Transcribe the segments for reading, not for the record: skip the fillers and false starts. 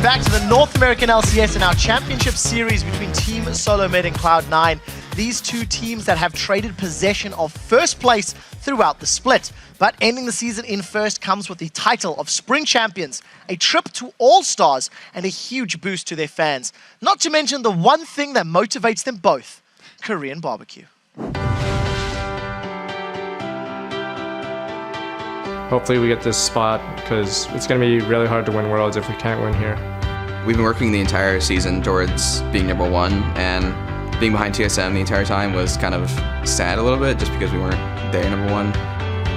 back to the North American LCS and our championship series between Team Solo Mid and Cloud9. These two teams that have traded possession of first place throughout the split. But ending the season in first comes with the title of Spring Champions, a trip to All-Stars, and a huge boost to their fans. Not to mention the one thing that motivates them both, Korean barbecue. Hopefully we get this spot because it's going to be really hard to win Worlds if we can't win here. We've been working the entire season towards being number one, and being behind TSM the entire time was kind of sad a little bit just because we weren't there number one.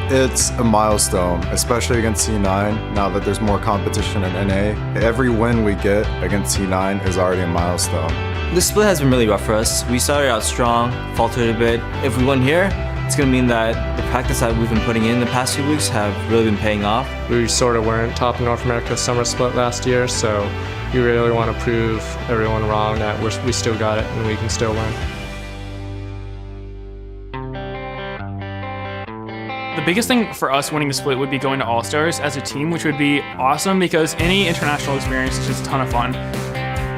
It's a milestone, especially against C9, now that there's more competition in NA. Every win we get against C9 is already a milestone. This split has been really rough for us. We started out strong, faltered a bit. If we win here, it's going to mean that the practice that we've been putting in the past few weeks have really been paying off. We sort of weren't top of North America summer split last year, so we really want to prove everyone wrong that we still got it and we can still win. The biggest thing for us winning the split would be going to All-Stars as a team, which would be awesome because any international experience is just a ton of fun.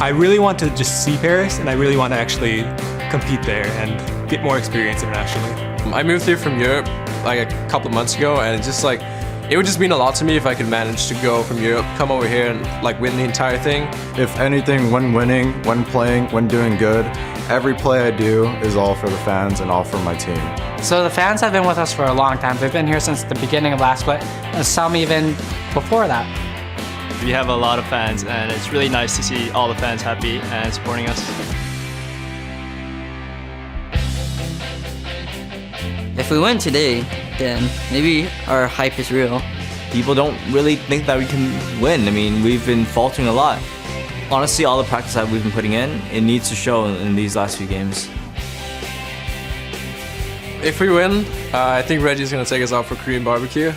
I really want to just see Paris, and I really want to actually compete there and get more experience internationally. I moved here from Europe like a couple of months ago, and it's just like, it would just mean a lot to me if I could manage to go from Europe, come over here and like win the entire thing. If anything, when winning, when playing, when doing good, every play I do is all for the fans and all for my team. So the fans have been with us for a long time. They've been here since the beginning of last split, and some even before that. We have a lot of fans, and it's really nice to see all the fans happy and supporting us. If we win today, then maybe our hype is real. People don't really think that we can win. I mean, we've been faltering a lot. Honestly, all the practice that we've been putting in, it needs to show in these last few games. If we win, I think Reggie's going to take us out for Korean barbecue.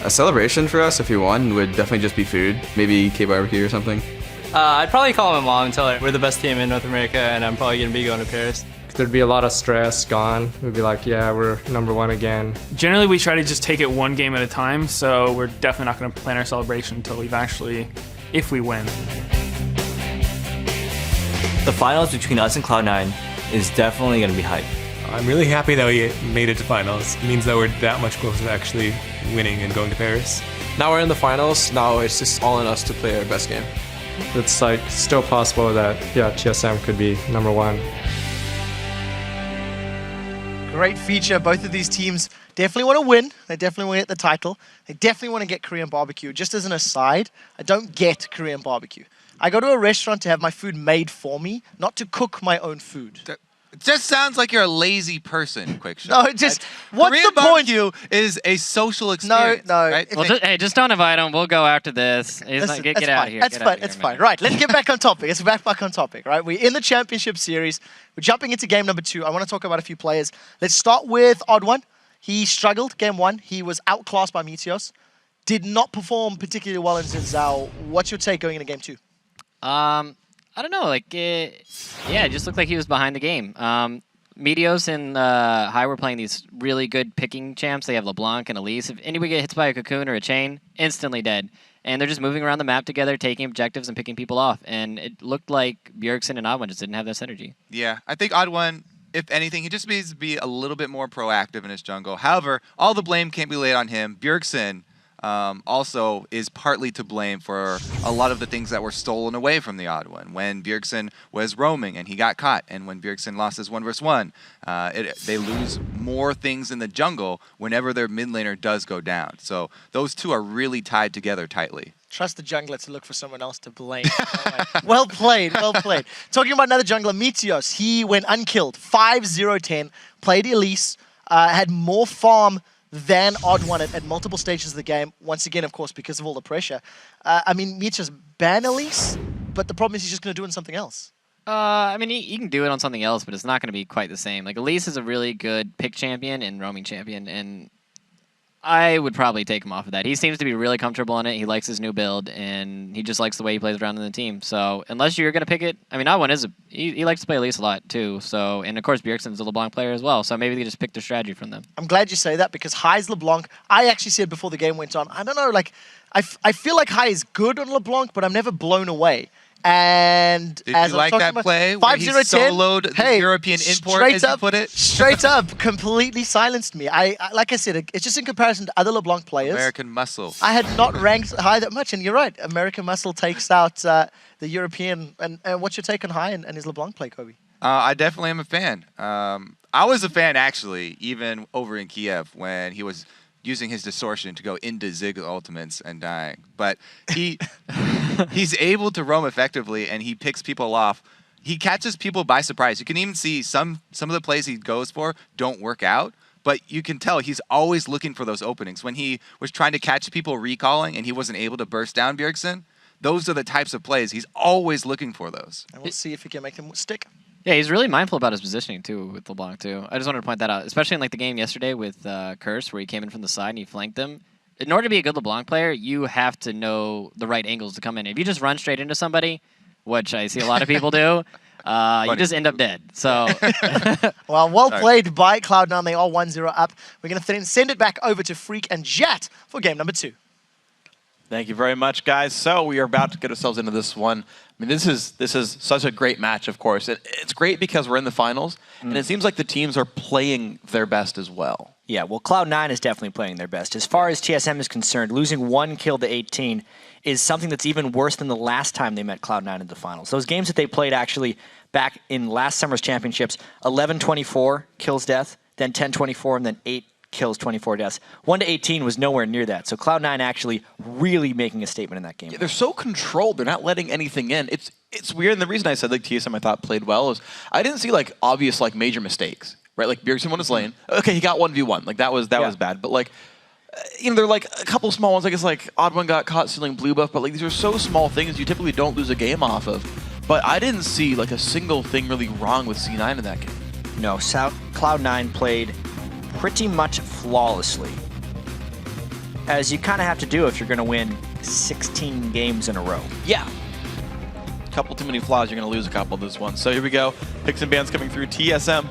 A celebration for us if we won would definitely just be food, maybe K-barbecue or something. I'd probably call my mom and tell her we're the best team in North America and I'm probably going to be going to Paris. There'd be a lot of stress gone. We'd be like, yeah, we're number one again. Generally, we try to just take it one game at a time, so we're definitely not going to plan our celebration until we've actually, if we win. The finals between us and Cloud9 is definitely going to be hype. I'm really happy that we made it to finals. It means that we're that much closer to actually winning and going to Paris. Now we're in the finals, now it's just all on us to play our best game. It's like still possible that, yeah, TSM could be number one. Great feature. Both of these teams definitely want to win. They definitely want to get the title. They definitely want to get Korean barbecue. Just as an aside, I don't get Korean barbecue. I go to a restaurant to have my food made for me, not to cook my own food. It just sounds like you're a lazy person, Quick Shot. No, just what's Korean the point? barbecue is a social experience. No. Right? Well, hey, just don't invite him. We'll go after this. Get out of here. That's fine. Right, let's get back on topic. Let's get back on topic, right? We're in the championship series. We're jumping into game number 2. I want to talk about a few players. Let's start with Odd1. He struggled game 1. He was outclassed by Meteos. Did not perform particularly well in Zhao. What's your take going into game 2? I don't know, like, it just looked like he was behind the game. Meteos and High were playing these really good picking champs. They have LeBlanc and Elise. If anybody gets hit by a cocoon or a chain, instantly dead. And they're just moving around the map together, taking objectives and picking people off. And it looked like Bjergsen and Odd1 just didn't have that synergy. Yeah, I think Odd1, if anything, he just needs to be a little bit more proactive in his jungle. However, all the blame can't be laid on him. Bjergsen also is partly to blame for a lot of the things that were stolen away from the Odd1. When Bjergsen was roaming and he got caught, and when Bjergsen lost his 1v1, they lose more things in the jungle whenever their mid laner does go down. So those two are really tied together tightly. Trust the jungler to look for someone else to blame. Well played, well played. Talking about another jungler, Meteos, he went unkilled, 5-0-10, played Elise, had more farm than Odd1 at multiple stages of the game. Once again, of course, because of all the pressure. I mean, Meteos ban Elise, but the problem is he's just going to do it on something else. I mean, he can do it on something else, but it's not going to be quite the same. Like, Elise is a really good pick champion and roaming champion, and I would probably take him off of that. He seems to be really comfortable in it. He likes his new build, and he just likes the way he plays around in the team. So unless you're going to pick it, I mean, Odd1 is he likes to play Elise a lot too. So, and of course, Bjergsen's a LeBlanc player as well. So maybe they just pick their strategy from them. I'm glad you say that because High's LeBlanc. I actually said before the game went on, I don't know, like I feel like High is good on LeBlanc, but I'm never blown away. And Did as you like that play where he soloed the European import, as you put it? Straight up, completely silenced me. I like I said, it's just in comparison to other LeBlanc players. American Muscle. I had not ranked High that much, and you're right. American Muscle takes out the European. And what's your take on High and his LeBlanc play, Kobe? I definitely am a fan. I was a fan, actually, even over in Kiev when he was using his distortion to go into Zig ultimates and dying. But he's able to roam effectively, and he picks people off. He catches people by surprise. You can even see some of the plays he goes for don't work out, but you can tell he's always looking for those openings. When he was trying to catch people recalling and he wasn't able to burst down Bjergsen, those are the types of plays. He's always looking for those. And we'll see if he can make them stick. Yeah, he's really mindful about his positioning too with LeBlanc too. I just wanted to point that out, especially in like the game yesterday with Curse, where he came in from the side and he flanked them. In order to be a good LeBlanc player, you have to know the right angles to come in. If you just run straight into somebody, which I see a lot of people do, you just end up dead. So, well played by Cloud9. They are 1-0 up. We're going to then send it back over to Freak and Jat for game number 2. Thank you very much, guys. So we are about to get ourselves into this one. I mean, this is such a great match, of course. It's great because we're in the finals, and it seems like the teams are playing their best as well. Yeah, well, Cloud9 is definitely playing their best. As far as TSM is concerned, losing 1 kill to 18 is something that's even worse than the last time they met Cloud9 in the finals. Those games that they played actually back in last summer's championships, 11-24 kills death, then 10-24, and then 8 kills, 24 deaths. 1-18 was nowhere near that. So Cloud9 actually really making a statement in that game. Yeah, they're so controlled. They're not letting anything in. It's weird. And the reason I said like TSM I thought played well is I didn't see like obvious like major mistakes, right? Like Bjergsen won his lane. Okay, he got 1v1. Like that was bad. But like you know, there are like a couple small ones. I guess like Odd1 got caught stealing blue buff, but like these are so small things you typically don't lose a game off of. But I didn't see like a single thing really wrong with C9 in that game. No, Cloud9 played pretty much flawlessly, as you kind of have to do if you're going to win 16 games in a row. Yeah. A couple too many flaws, you're going to lose a couple of this one. So here we go. Picks and bans coming through. TSM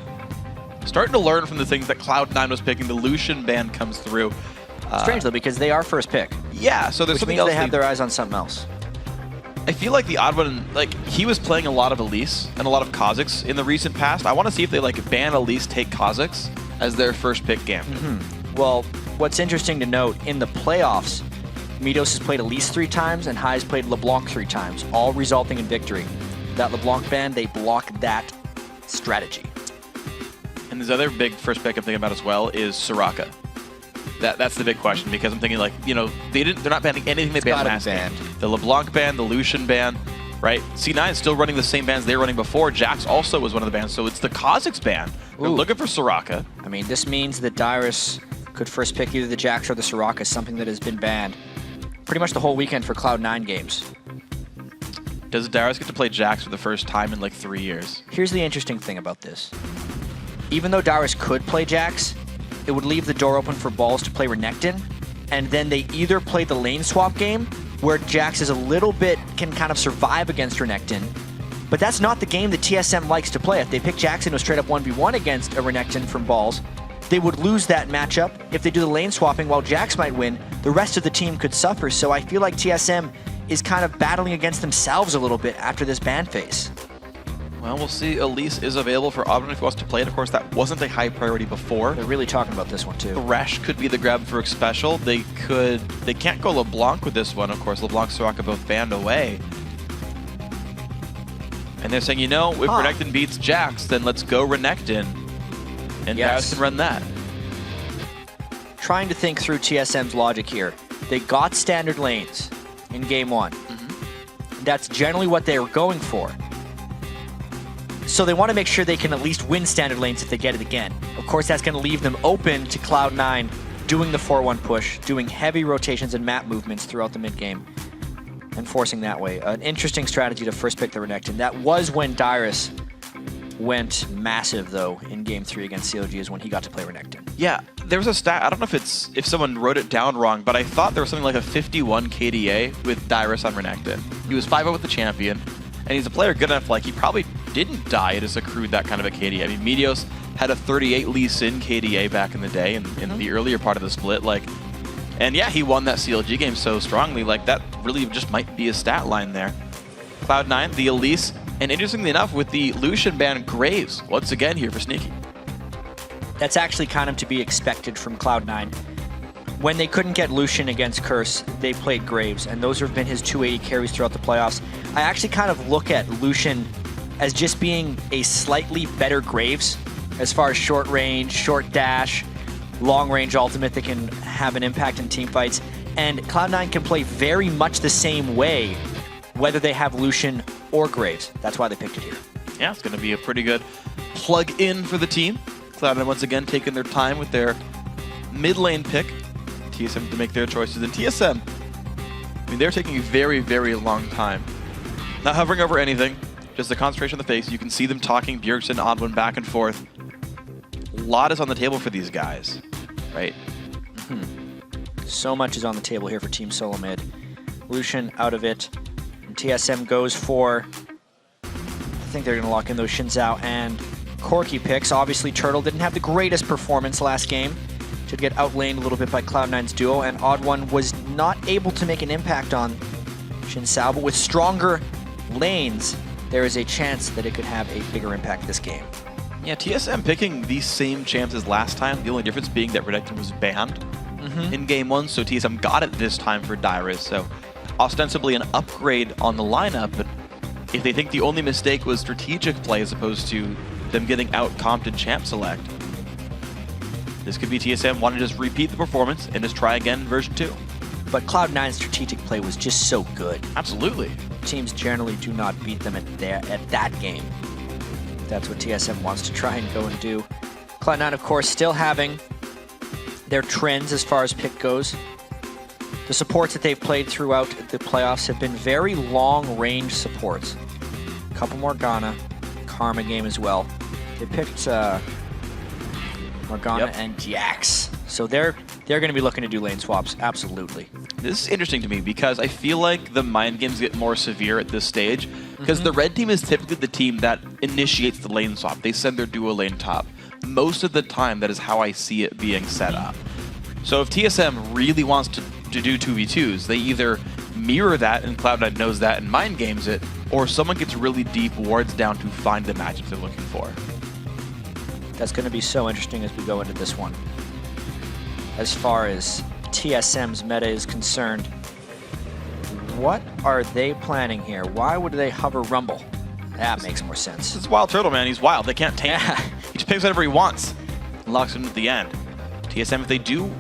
starting to learn from the things that Cloud9 was picking. The Lucian ban comes through. Strange though, because they are first pick. Yeah, so there's something else. They have their eyes on something else. I feel like the Odd1, like, he was playing a lot of Elise and a lot of Kha'Zix in the recent past. I want to see if they, like, ban Elise, take Kha'Zix as their first pick game. Well, what's interesting to note, in the playoffs, Midos has played Elise 3 times and High's played LeBlanc 3 times, all resulting in victory. That LeBlanc ban, they block that strategy. And this other big first pick I'm thinking about as well is Soraka. That's the big question, because I'm thinking, like, you know, they're not banning anything they banned last game. The LeBlanc ban, the Lucian ban, right? C9 is still running the same bans they were running before. Jax also was one of the bans, so it's the Kha'Zix ban. They're looking for Soraka. I mean, this means that Dyrus could first pick either the Jax or the Soraka, something that has been banned pretty much the whole weekend for Cloud9 games. Does Dyrus get to play Jax for the first time in like 3 years? Here's the interesting thing about this. Even though Dyrus could play Jax, it would leave the door open for Balls to play Renekton, and then they either play the lane swap game, where Jax is a little bit, can kind of survive against Renekton, but that's not the game that TSM likes to play. If they pick Jax into a straight up 1v1 against a Renekton from Balls, they would lose that matchup. If they do the lane swapping while Jax might win, the rest of the team could suffer, so I feel like TSM is kind of battling against themselves a little bit after this ban phase. Well, we'll see. Elise is available for Odd1 if he wants to play it. Of course, that wasn't a high priority before. They're really talking about this one, too. Thresh could be the grab for special. They can't go LeBlanc with this one. Of course, LeBlanc and Soraka both banned away. And they're saying, you know, if Renekton beats Jax, then let's go Renekton. And Dyrus can run that. Trying to think through TSM's logic here. They got standard lanes in game 1. That's generally what they were going for. So they want to make sure they can at least win standard lanes if they get it again. Of course, that's going to leave them open to Cloud9 doing the 4-1 push, doing heavy rotations and map movements throughout the mid-game, and forcing that way. An interesting strategy to first pick the Renekton. That was when Dyrus went massive, though, in Game 3 against COG, is when he got to play Renekton. Yeah, there was a stat, I don't know if someone wrote it down wrong, but I thought there was something like a 51 KDA with Dyrus on Renekton. He was 5-0 with the champion, and he's a player good enough, like he probably didn't die and just accrued that kind of a KDA. I mean, Meteos had a 38 Lee Sin KDA back in the day, in the earlier part of the split, like, and yeah, he won that CLG game so strongly, like that really just might be a stat line there. Cloud9, the Elise, and interestingly enough, with the Lucian ban, Graves, once again here for Sneaky. That's actually kind of to be expected from Cloud9. When they couldn't get Lucian against Curse, they played Graves, and those have been his 280 carries throughout the playoffs. I actually kind of look at Lucian as just being a slightly better Graves as far as short range, short dash, long range ultimate that can have an impact in team fights. And Cloud9 can play very much the same way, whether they have Lucian or Graves. That's why they picked it here. Yeah, it's going to be a pretty good plug-in for the team. Cloud9 once again taking their time with their mid lane pick. TSM to make their choices. And TSM, I mean, they're taking a very, very long time. Not hovering over anything, just the concentration on the face. You can see them talking, Bjergsen, Oddwin back and forth. A lot is on the table for these guys, right? So much is on the table here for Team Solo Mid. Lucian out of it. And TSM goes for, I think they're going to lock in those Xin Zhao and Corki picks. Obviously, Turtle didn't have the greatest performance last game. Should get outlaned a little bit by Cloud9's duo, and Odd One was not able to make an impact on Xin Zhao, but with stronger lanes, there is a chance that it could have a bigger impact this game. Yeah, TSM picking these same champs as last time, the only difference being that Renekton was banned in game 1, so TSM got it this time for Dyrus, so ostensibly an upgrade on the lineup, but if they think the only mistake was strategic play as opposed to them getting out-comped in champ select, this could be TSM wanting to just repeat the performance and just try again in version 2. But Cloud9's strategic play was just so good. Absolutely. Teams generally do not beat them at that game. That's what TSM wants to try and go and do. Cloud9, of course, still having their trends as far as pick goes. The supports that they've played throughout the playoffs have been very long-range supports. A couple Morgana, Karma game as well. They picked Morgana and Jax. So they're going to be looking to do lane swaps, absolutely. This is interesting to me because I feel like the mind games get more severe at this stage because the red team is typically the team that initiates the lane swap. They send their duo lane top. Most of the time, that is how I see it being set up. So if TSM really wants to do 2v2s, they either mirror that and Cloud9 knows that and mind games it, or someone gets really deep wards down to find the matchups they're looking for. That's going to be so interesting as we go into this one. As far as TSM's meta is concerned, what are they planning here? Why would they hover Rumble? That makes more sense. It's Wild Turtle, man. He's wild. They can't tame him. He just picks whatever he wants and locks him at the end. TSM, if they do...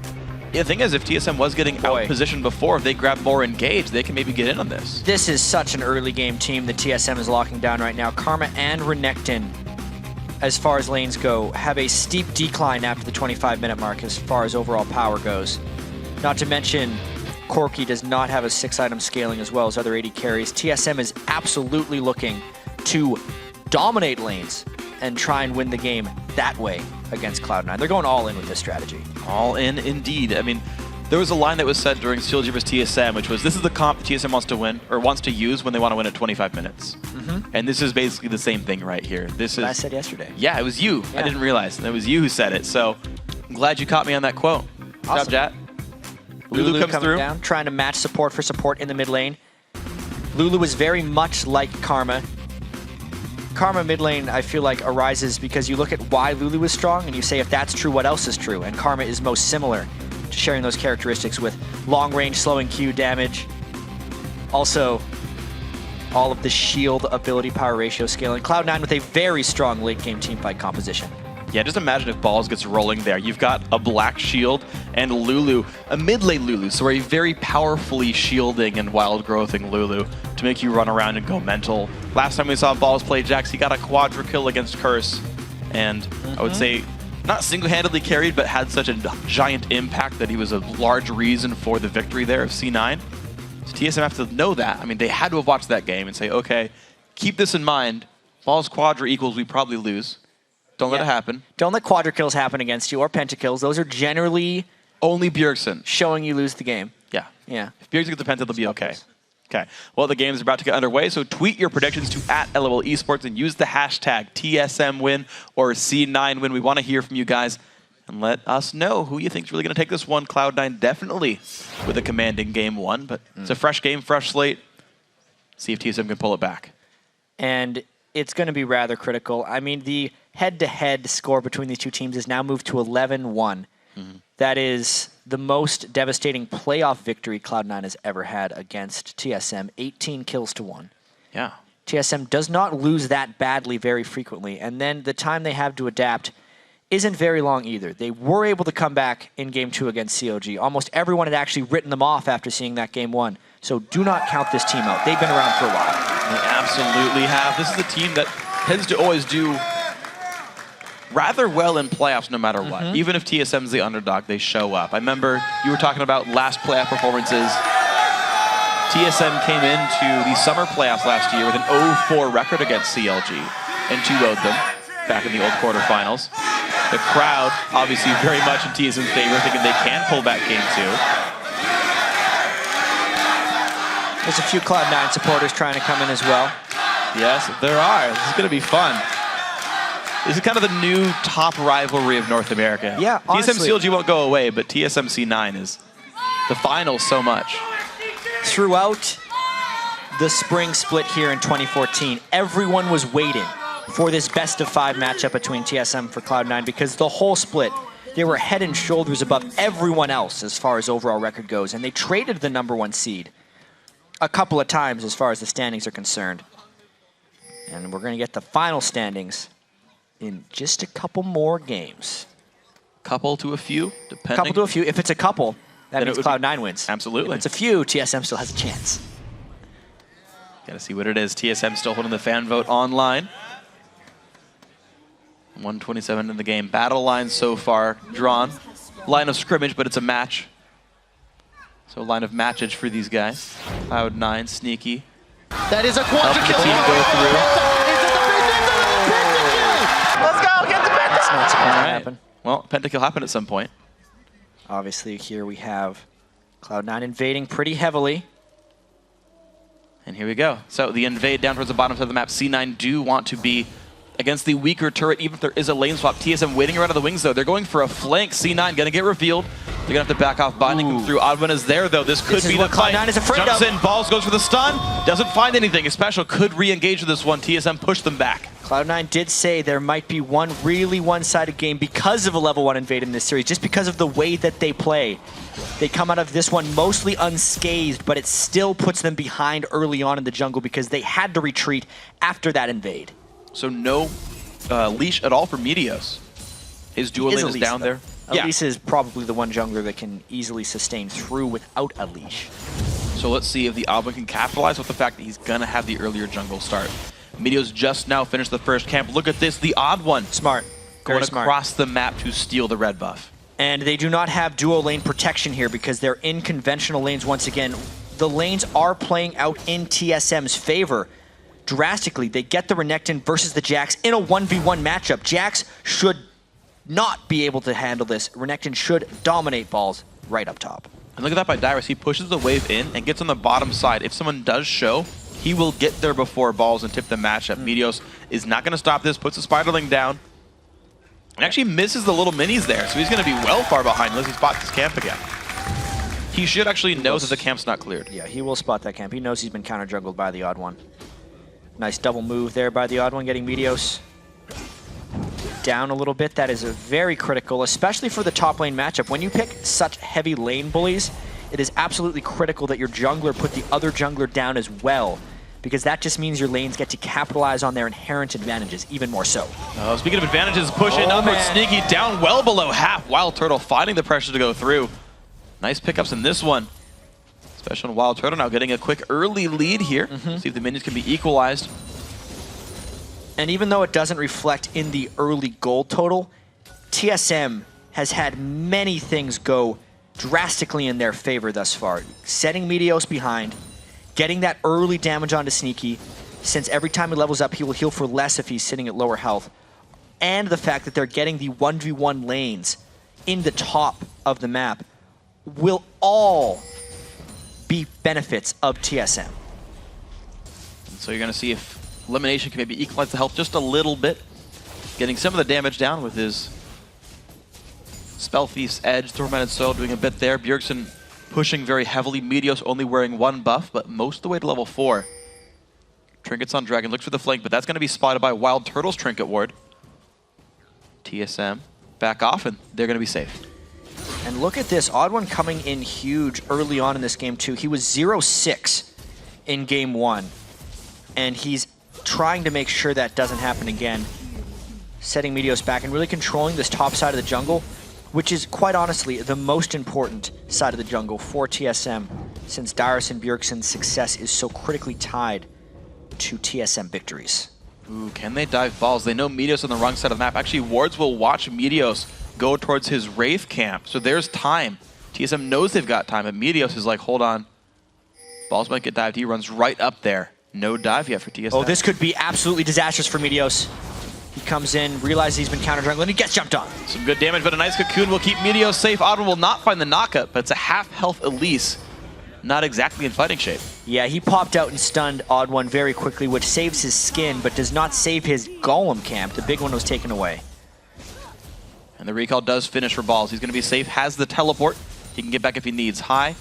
Yeah, the thing is, if TSM was getting out-positioned before, if they grab more engaged, they can maybe get in on this. This is such an early game team that TSM is locking down right now. Karma and Renekton, as far as lanes go, have a steep decline after the 25-minute mark as far as overall power goes. Not to mention, Corki does not have a 6-item scaling as well as other 80 carries. TSM is absolutely looking to dominate lanes and try and win the game that way against Cloud9. They're going all in with this strategy. All in, indeed. I mean, there was a line that was said during CLG vs TSM, which was, this is the comp TSM wants to win, or wants to use when they want to win at 25 minutes. And this is basically the same thing right here. This is what I said yesterday. Yeah, it was you. I didn't realize. It was you who said it. So I'm glad you caught me on that quote. Good job, Jat. Lulu comes through. Down, trying to match support for support in the mid lane. Lulu is very much like Karma. Karma mid lane, I feel like, arises because you look at why Lulu is strong and you say, if that's true, what else is true? And Karma is most similar to sharing those characteristics with long range, slowing Q damage. Also, all of the shield ability power ratio scaling. Cloud9 with a very strong late game teamfight composition. Yeah, just imagine if Balls gets rolling there. You've got a black shield and Lulu, a mid-lane Lulu, so a very powerfully shielding and wild-growthing Lulu to make you run around and go mental. Last time we saw Balls play Jax, he got a quadra kill against Curse, and I would say not single-handedly carried, but had such a giant impact that he was a large reason for the victory there of C9. So TSM have to know that. I mean, they had to have watched that game and say, okay, keep this in mind. Balls quadra equals we probably lose. Don't let it happen. Don't let quadra kills happen against you or pentakills. Those are generally only Bjergsen showing you lose the game. Yeah. Yeah. If Bjergsen gets the penta, they'll be okay. Okay. Well, the game is about to get underway, so tweet your predictions to @LOL Esports and use the hashtag TSM win or C9 win. We want to hear from you guys. And let us know who you think is really going to take this one. Cloud9 definitely with a commanding game 1, but it's a fresh game, fresh slate. See if TSM can pull it back. And it's going to be rather critical. I mean, the head-to-head score between these two teams has now moved to 11-1. That is the most devastating playoff victory Cloud9 has ever had against TSM, 18 kills to 1. Yeah. TSM does not lose that badly very frequently, and then the time they have to adapt isn't very long either. They were able to come back in Game 2 against COG. Almost everyone had actually written them off after seeing that Game 1. So do not count this team out. They've been around for a while. They absolutely have. This is a team that tends to always do rather well in playoffs no matter what. Even if TSM's the underdog, they show up. I remember you were talking about last playoff performances. TSM came into the summer playoffs last year with an 0-4 record against CLG and 2-0'd them back in the old quarterfinals. The crowd, obviously, very much in TSM's favor, thinking they can pull back Game 2. There's a few Cloud9 supporters trying to come in as well. Yes, there are. This is going to be fun. This is kind of the new top rivalry of North America. Yeah, honestly. TSM CLG won't go away, but TSM C9 is the final so much. Throughout the spring split here in 2014, everyone was waiting for this best-of-5 matchup between TSM for Cloud9 because the whole split, they were head and shoulders above everyone else as far as overall record goes, and they traded the #1 seed a couple of times as far as the standings are concerned. And we're going to get the final standings in just a couple more games. Couple to a few, depending. Couple to a few. If it's a couple, that means Cloud9 wins. Absolutely. If it's a few, TSM still has a chance. Gotta see what it is. TSM still holding the fan vote online. 127 in the game. Battle line so far drawn. Line of scrimmage, but it's a match. So line of matchage for these guys. Cloud9, sneaky. That is a quadra kill. Team go through. Let's go, get the pentakill. That's not supposed to happen. Well, pentakill happened at some point. Obviously, here we have Cloud9 invading pretty heavily. And here we go. So the invade down towards the bottom of the map. C9 do want to be against the weaker turret, even if there is a lane swap. TSM waiting around the wings, though. They're going for a flank. C9 going to get revealed. They're going to have to back off binding them through. Oddman is there, though. This could be the fight. Cloud9 is afraid Jumps of. in, balls, goes for the stun. Doesn't find anything. A special could re-engage with this one. TSM pushed them back. Cloud9 did say there might be one really one-sided game because of a level 1 invade in this series, just because of the way that they play. They come out of this one mostly unscathed, but it still puts them behind early on in the jungle because they had to retreat after that invade. So no leash at all for Meteos. His dual lane is down there. Elise is probably the one jungler that can easily sustain through without a leash. So let's see if the Alban can capitalize with the fact that he's going to have the earlier jungle start. Meteos just now finished the first camp. Look at this, the odd one. Smart. Going across the map to steal the red buff. And they do not have dual lane protection here because they're in conventional lanes once again. The lanes are playing out in TSM's favor drastically. They get the Renekton versus the Jax in a 1v1 matchup. Jax should not be able to handle this. Renekton should dominate balls right up top. And look at that by Dyrus. He pushes the wave in and gets on the bottom side. If someone does show, he will get there before balls and tip the matchup. Meteos is not going to stop this, puts the Spiderling down, and actually misses the little minis there. So he's going to be well far behind unless he spots his camp again. He should actually know that the camp's not cleared. Yeah, he will spot that camp. He knows he's been counter-juggled by the Odd One. Nice double move there by the Odd One, getting Meteos down a little bit. That is very critical, especially for the top lane matchup. When you pick such heavy lane bullies, it is absolutely critical that your jungler put the other jungler down as well, because that just means your lanes get to capitalize on their inherent advantages even more so. Oh, speaking of advantages, pushing upward, Sneaky down well below half. Wild Turtle finding the pressure to go through. Nice pickups in this one. Especially on Wild Turtle now getting a quick early lead here. See if the minions can be equalized. And even though it doesn't reflect in the early gold total, TSM has had many things go drastically in their favor thus far. Setting Meteos behind, getting that early damage onto Sneaky, since every time he levels up, he will heal for less if he's sitting at lower health. and the fact that they're getting the 1v1 lanes in the top of the map will all be benefits of TSM. So you're going to see if Elimination can maybe equalize the health just a little bit. Getting some of the damage down with his Spell Feast, Edge, Tormented Soul doing a bit there. Bjergsen pushing very heavily. Meteos only wearing 1 buff, but most of the way to level 4. Trinkets on Dragon, looks for the flank, but that's going to be spotted by Wild Turtle's Trinket Ward. TSM back off, and they're going to be safe. And look at this, Odd1 coming in huge early on in this game too. He was 0-6 in game 1, and he's trying to make sure that doesn't happen again. Setting Meteos back and really controlling this top side of the jungle, which is quite honestly the most important side of the jungle for TSM, since Darius and Bjergsen's success is so critically tied to TSM victories. Ooh, can they dive balls? They know Meteos on the wrong side of the map. Actually, Wards will watch Meteos go towards his Wraith camp, so there's time. TSM knows they've got time, but Meteos is like, hold on. Balls might get dived. He runs right up there. No dive yet for TSM. Oh, this could be absolutely disastrous for Meteos. He comes in, realizes he's been counter-jungled, and he gets jumped on. Some good damage, but a nice cocoon will keep Meteos safe. Odd1 will not find the knockup, but it's a half-health Elise. Not exactly in fighting shape. Yeah, he popped out and stunned Odd1 very quickly, which saves his skin, but does not save his Golem camp. The big one was taken away. And the recall does finish for Balls. He's going to be safe, has the teleport. He can get back if he needs. High.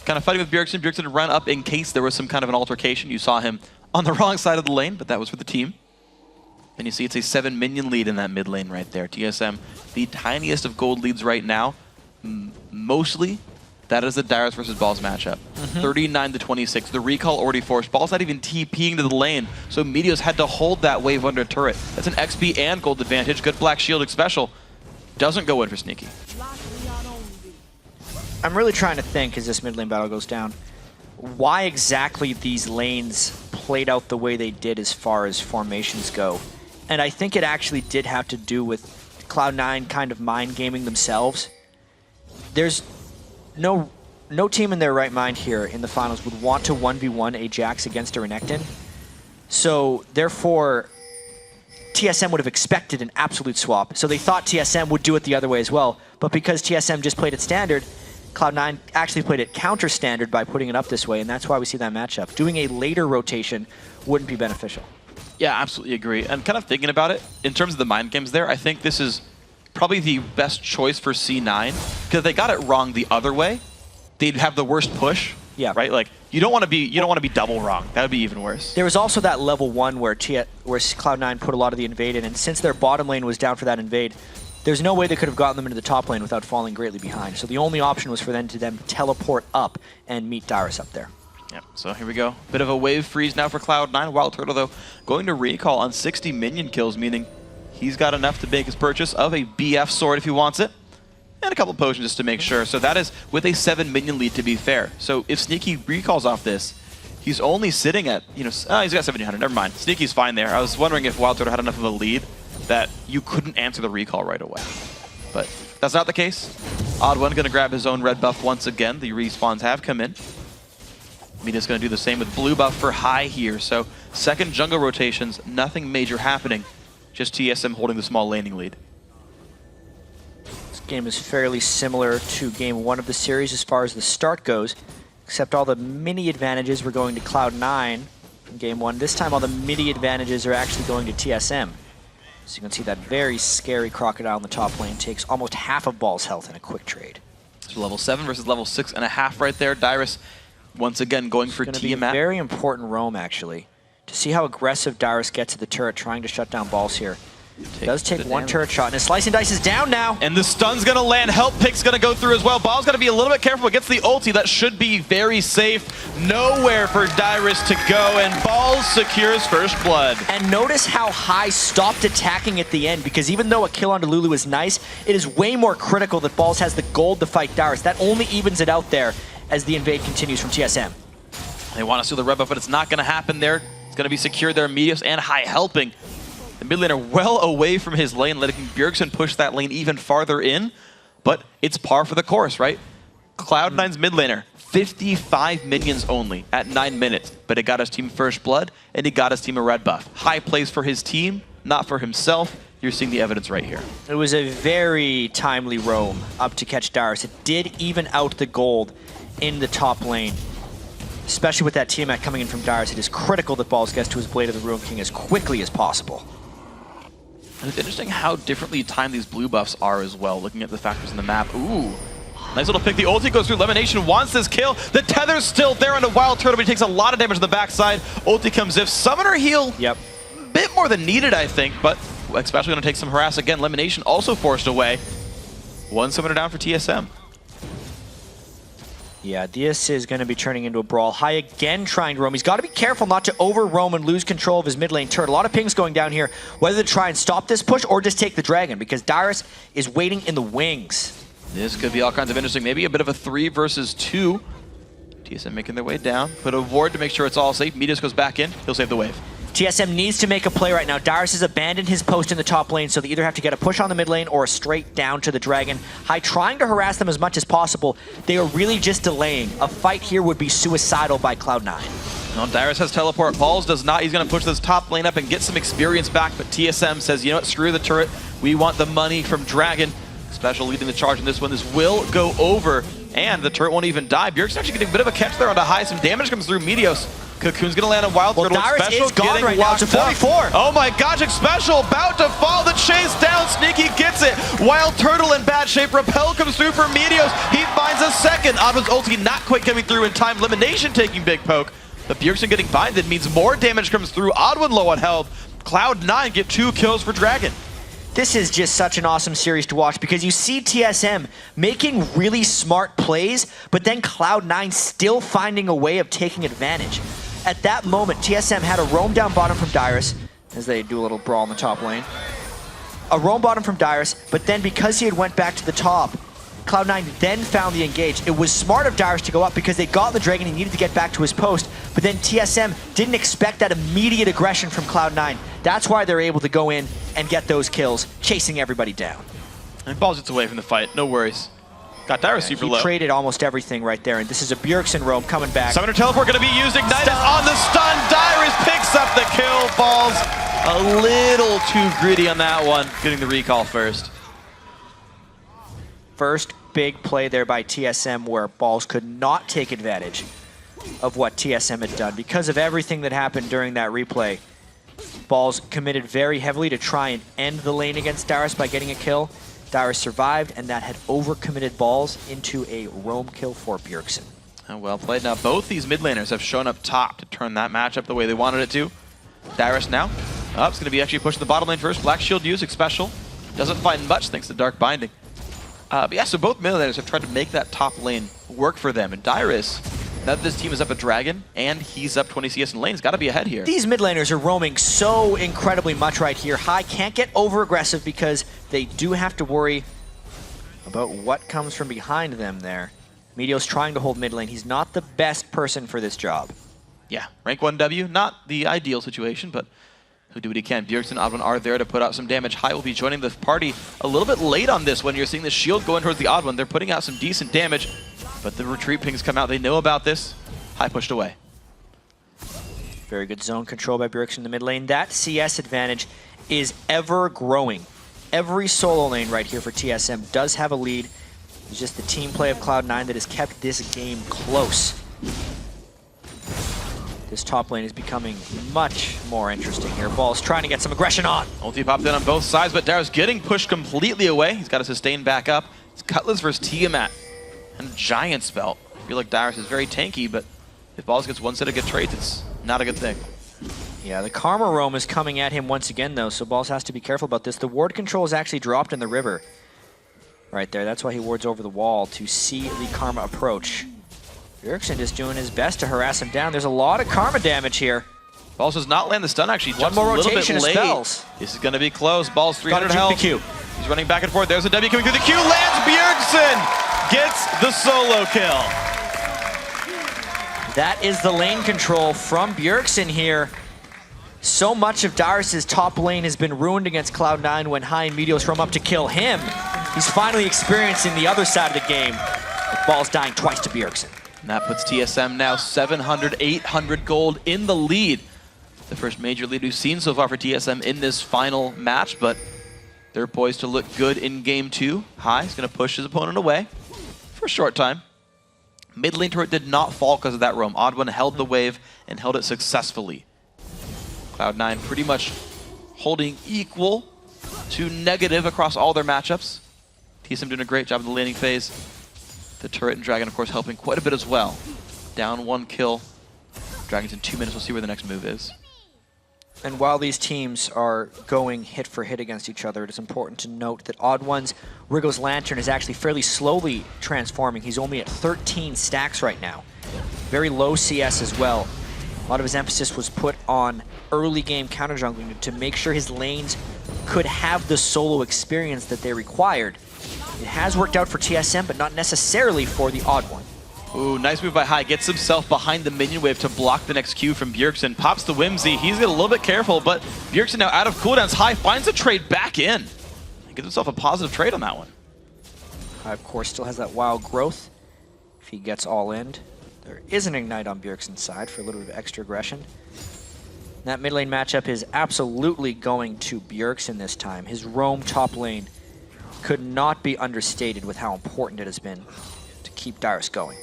Kind of fighting with Bjergsen. Bjergsen ran up in case there was some kind of an altercation. You saw him on the wrong side of the lane, but that was for the team. And you see it's a 7 minion lead in that mid lane right there. TSM, the tiniest of gold leads right now. Mostly, that is the Darius versus Balls matchup. 39-26. The recall already forced. Balls not even TPing to the lane, so Meteos had to hold that wave under turret. That's an XP and gold advantage. Good Black Shielded special. Doesn't go in for Sneaky. I'm really trying to think as this mid lane battle goes down, why exactly these lanes played out the way they did as far as formations go. And I think it actually did have to do with Cloud9 kind of mind gaming themselves. There's no team in their right mind here in the finals would want to 1v1 a Jax against a Renekton. So therefore, TSM would have expected an absolute swap. So they thought TSM would do it the other way as well. But because TSM just played it standard, Cloud9 actually played it counter standard by putting it up this way, and that's why we see that matchup. Doing a later rotation wouldn't be beneficial. Yeah, absolutely agree. And kind of thinking about it, in terms of the mind games there, I think this is probably the best choice for C9, because if they got it wrong the other way, they'd have the worst push. Yeah. Right? Like you don't want to be double wrong. That would be even worse. There was also that level 1 where Cloud9 put a lot of the invade in, and since their bottom lane was down for that invade, there's no way they could have gotten them into the top lane without falling greatly behind. So the only option was for them to teleport up and meet Darius up there. Yep, so here we go. Bit of a wave freeze now for Cloud9. Wild Turtle, though, going to recall on 60 minion kills, meaning he's got enough to make his purchase of a BF sword if he wants it, and a couple potions just to make sure. So that is with a 7 minion lead, to be fair. So if Sneaky recalls off this, he's only sitting at, he's got 1700. Never mind. Sneaky's fine there. I was wondering if Wild Turtle had enough of a lead that you couldn't answer the recall right away. But that's not the case. Odd1 going to grab his own red buff once again. The respawns have come in. Mina's going to do the same with blue buff for High here. So second jungle rotations, nothing major happening. Just TSM holding the small laning lead. This game is fairly similar to game 1 of the series as far as the start goes, except all the mini advantages were going to Cloud9 in game 1. This time all the mini advantages are actually going to TSM. So you can see that very scary Crocodile in the top lane takes almost half of Ball's health in a quick trade. So level 7 versus level 6.5 right there. Darius once again going for Tiamat. Be a very important roam, actually, to see how aggressive Darius gets to the turret, trying to shut down Balls here. Does take one turret shot, and his Slice and Dice is down now. And the stun's going to land. Help Pick's going to go through as well. Ball's got to be a little bit careful. It gets the ulti. That should be very safe. Nowhere for Darius to go, and Balls secures first blood. And notice how High stopped attacking at the end, because even though a kill onto Lulu is nice, it is way more critical that Balls has the gold to fight Darius. That only evens it out there as the invade continues from TSM. They want to steal the red buff, but it's not going to happen there. It's going to be secured there. Meteos and High helping. The mid laner well away from his lane, letting Bjergsen push that lane even farther in. But it's par for the course, right? Cloud9's mid laner, 55 minions only at 9 minutes. But it got his team first blood, and he got his team a red buff. High plays for his team, not for himself. you're seeing the evidence right here. It was a very timely roam up to catch Darius. It did even out the gold in the top lane. Especially with that Tiamat coming in from Darius, it is critical that Balls gets to his Blade of the Ruin King as quickly as possible. And it's interesting how differently timed these blue buffs are as well, looking at the factors in the map. Ooh. Nice little pick. The ulti goes through. Lemonation wants this kill. The tether's still there on a Wild Turtle, but he takes a lot of damage on the backside. Ulti comes if. Summoner heal. Yep. Bit more than needed, I think, but especially going to take some harass again. Lemonation also forced away. One summoner down for TSM. Yeah, this is going to be turning into a brawl. High again trying to roam. He's got to be careful not to over-roam and lose control of his mid lane turret. A lot of pings going down here, whether to try and stop this push or just take the dragon, because Darius is waiting in the wings. This could be all kinds of interesting. Maybe a bit of a 3 versus 2. TSM making their way down. Put a ward to make sure it's all safe. Meteos goes back in. He'll save the wave. TSM needs to make a play right now. Darius has abandoned his post in the top lane, so they either have to get a push on the mid lane or a straight down to the dragon. High trying to harass them as much as possible. They are really just delaying. A fight here would be suicidal by Cloud9. Well, Darius has teleport. Balls does not. He's going to push this top lane up and get some experience back, but TSM says, you know what, screw the turret. We want the money from Dragon. Special leading the charge in this one. This will go over, and the turret won't even die. Bjergsen's actually getting a bit of a catch there onto High. Some damage comes through. Meteos. Cocoon's gonna land on Wild Turtle. Darius Special is gone right now to locked 44. up. Oh my gosh, Special about to fall. The chase down. Sneaky gets it. Wild Turtle in bad shape. Repel comes through for Meteos. He finds a second. Advin's ulti not quite coming through in time. Elimination taking big poke. But Bjergsen getting binded means more damage comes through. Adwin low on health. Cloud9 get 2 kills for Dragon. This is just such an awesome series to watch because you see TSM making really smart plays, but then Cloud9 still finding a way of taking advantage. At that moment, TSM had a roam down bottom from Darius, as they do a little brawl in the top lane. A roam bottom from Darius, but then because he had went back to the top, Cloud9 then found the engage. It was smart of Darius to go up because they got the dragon, he needed to get back to his post, but then TSM didn't expect that immediate aggression from Cloud9. That's why they're able to go in and get those kills, chasing everybody down. And Balls gets away from the fight, no worries. Got Darius super low. He traded almost everything right there, and this is a Bjergsen roam coming back. Summoner Teleport gonna be used. Ignite is on the stun. Darius picks up the kill. Balls a little too greedy on that one. Getting the recall first. First big play there by TSM where Balls could not take advantage of what TSM had done. Because of everything that happened during that replay, Balls committed very heavily to try and end the lane against Darius by getting a kill. Darius survived, and that had overcommitted Balls into a roam kill for Bjergsen. Well played. Now both these mid laners have shown up top to turn that matchup the way they wanted it to. Darius now. It's going to be actually pushing the bottom lane first. Black Shield using special. Doesn't find much thanks to Dark Binding. But yeah, so both mid laners have tried to make that top lane work for them. And Darius, now that this team is up a dragon and he's up 20 CS in lane, he's got to be ahead here. These mid laners are roaming so incredibly much right here. High can't get over aggressive because they do have to worry about what comes from behind them there. Meteos trying to hold mid lane. He's not the best person for this job. Yeah, rank 1W, not the ideal situation, but he'll do what he can. Bjergsen and Adwin are there to put out some damage. High will be joining the party a little bit late on this one. You're seeing the shield going towards the Adwin. They're putting out some decent damage, but the retreat pings come out. They know about this. High pushed away. Very good zone control by Bjergsen in the mid lane. That CS advantage is ever growing. Every solo lane right here for TSM does have a lead. It's just the team play of Cloud9 that has kept this game close. This top lane is becoming much more interesting here. Balls trying to get some aggression on. Ulti popped in on both sides, but Darius getting pushed completely away. He's got to sustain back up. It's Cutlass versus Tiamat and a Giant Spell. I feel like Darius is very tanky, but if Balls gets one set of good trades, it's not a good thing. Yeah, the Karma Roam is coming at him once again, though, so Balls has to be careful about this. The ward control is actually dropped in the river. Right there, that's why he wards over the wall to see the Karma approach. Bjergsen just doing his best to harass him down. There's a lot of Karma damage here. Balls does not land the stun, actually. One more rotation of late. spells. This is going to be close. Balls 300 health. The Q. He's running back and forth. There's a W coming through. The Q lands. Bjergsen gets the solo kill. That is the lane control from Bjergsen here. So much of Darius' top lane has been ruined against Cloud9 when High and Meteos roam up to kill him. He's finally experiencing the other side of the game, with Balls dying twice to Bjergsen. And that puts TSM now 700, 800 gold in the lead. The first major lead we've seen so far for TSM in this final match, but They're poised to look good in game 2. High is going to push his opponent away for a short time. Mid lane turret did not fall because of that roam. Odd1 held the wave and held it successfully. Cloud9 pretty much holding equal to negative across all their matchups. TSM doing a great job in the laning phase. The turret and Dragon, of course, helping quite a bit as well. Down 1 kill. Dragon's in 2 minutes. We'll see where the next move is. And while these teams are going hit for hit against each other, it is important to note that Odd1's Riggo's Lantern is actually fairly slowly transforming. He's only at 13 stacks right now. Very low CS as well. A lot of his emphasis was put on early game counter jungling to make sure his lanes could have the solo experience that they required. It has worked out for TSM, but not necessarily for the Odd1. Ooh, nice move by High. Gets himself behind the minion wave to block the next Q from Bjergsen. Pops the Whimsy. He's getting a little bit careful, but Bjergsen now out of cooldowns. High finds a trade back in. He gets himself a positive trade on that one. High, of course, still has that wild growth. If he gets all in, there is an Ignite on Bjergsen's side for a little bit of extra aggression. That mid lane matchup is absolutely going to Bjergsen this time. His roam top lane could not be understated with how important it has been to keep Dyrus going.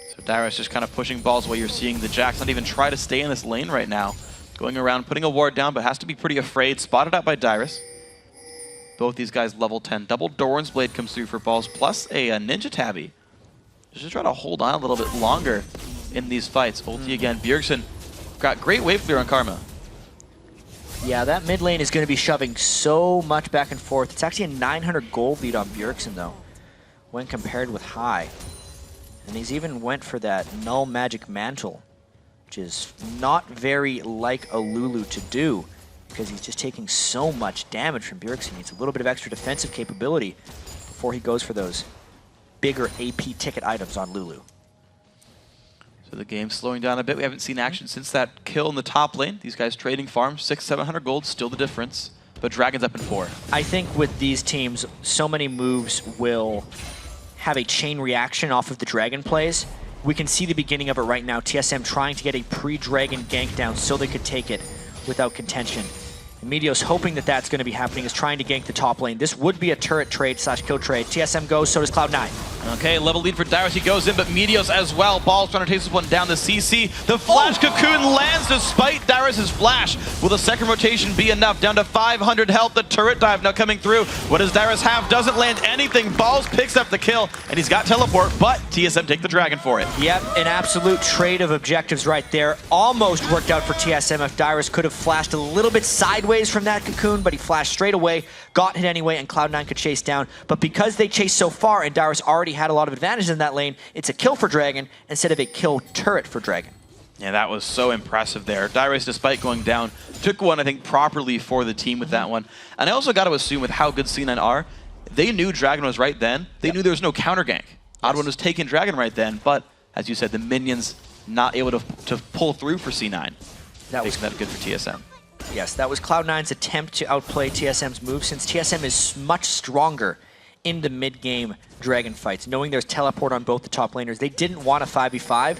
So Dyrus just kind of pushing balls away. You're seeing the Jax not even try to stay in this lane right now. Going around, putting a ward down, but has to be pretty afraid. Spotted out by Dyrus. Both these guys level 10. Double Doran's Blade comes through for balls, plus a Ninja Tabby. Just try to hold on a little bit longer in these fights. Ulti again. Bjergsen got great wave clear on Karma. Yeah, that mid lane is going to be shoving so much back and forth. It's actually a 900 gold lead on Bjergsen, though, when compared with High. And he's even went for that Null Magic Mantle, which is not very like a Lulu to do, because he's just taking so much damage from Bjergsen. He needs a little bit of extra defensive capability before he goes for those bigger AP ticket items on Lulu. So the game's slowing down a bit. We haven't seen action since that kill in the top lane. These guys trading farms, 600-700 gold, still the difference. But Dragon's up in 4. I think with these teams, so many moves will have a chain reaction off of the Dragon plays. We can see the beginning of it right now. TSM trying to get a pre-Dragon gank down so they could take it without contention. And Meteos hoping that that's going to be happening, is trying to gank the top lane. This would be a turret trade / kill trade. TSM goes, so does Cloud9. Okay, level lead for Dyrus. He goes in, but Meteos as well. Ball's trying to take this one down. The CC. The flash cocoon lands despite Dyrus' flash. Will the second rotation be enough? Down to 500 health. The turret dive now coming through. What does Dyrus have? Doesn't land anything. Balls picks up the kill, and he's got teleport, but TSM take the Dragon for it. Yep, an absolute trade of objectives right there. Almost worked out for TSM if Dyrus could have flashed a little bit sideways from that cocoon, but he flashed straight away, got hit anyway, and Cloud9 could chase down. But because they chased so far and Dyrus already had a lot of advantage in that lane, it's a kill for Dragon instead of a kill turret for Dragon. Yeah, that was so impressive there. Dyrus, despite going down, took one, I think, properly for the team with that one. And I also got to assume with how good C9 are, they knew Dragon was right then. They knew there was no counter gank. Odd1 was taking Dragon right then, but as you said, the minions not able to pull through for C9. That was that good for TSM. Yes, that was Cloud9's attempt to outplay TSM's move, since TSM is much stronger in the mid-game Dragon fights. Knowing there's teleport on both the top laners, they didn't want a 5v5,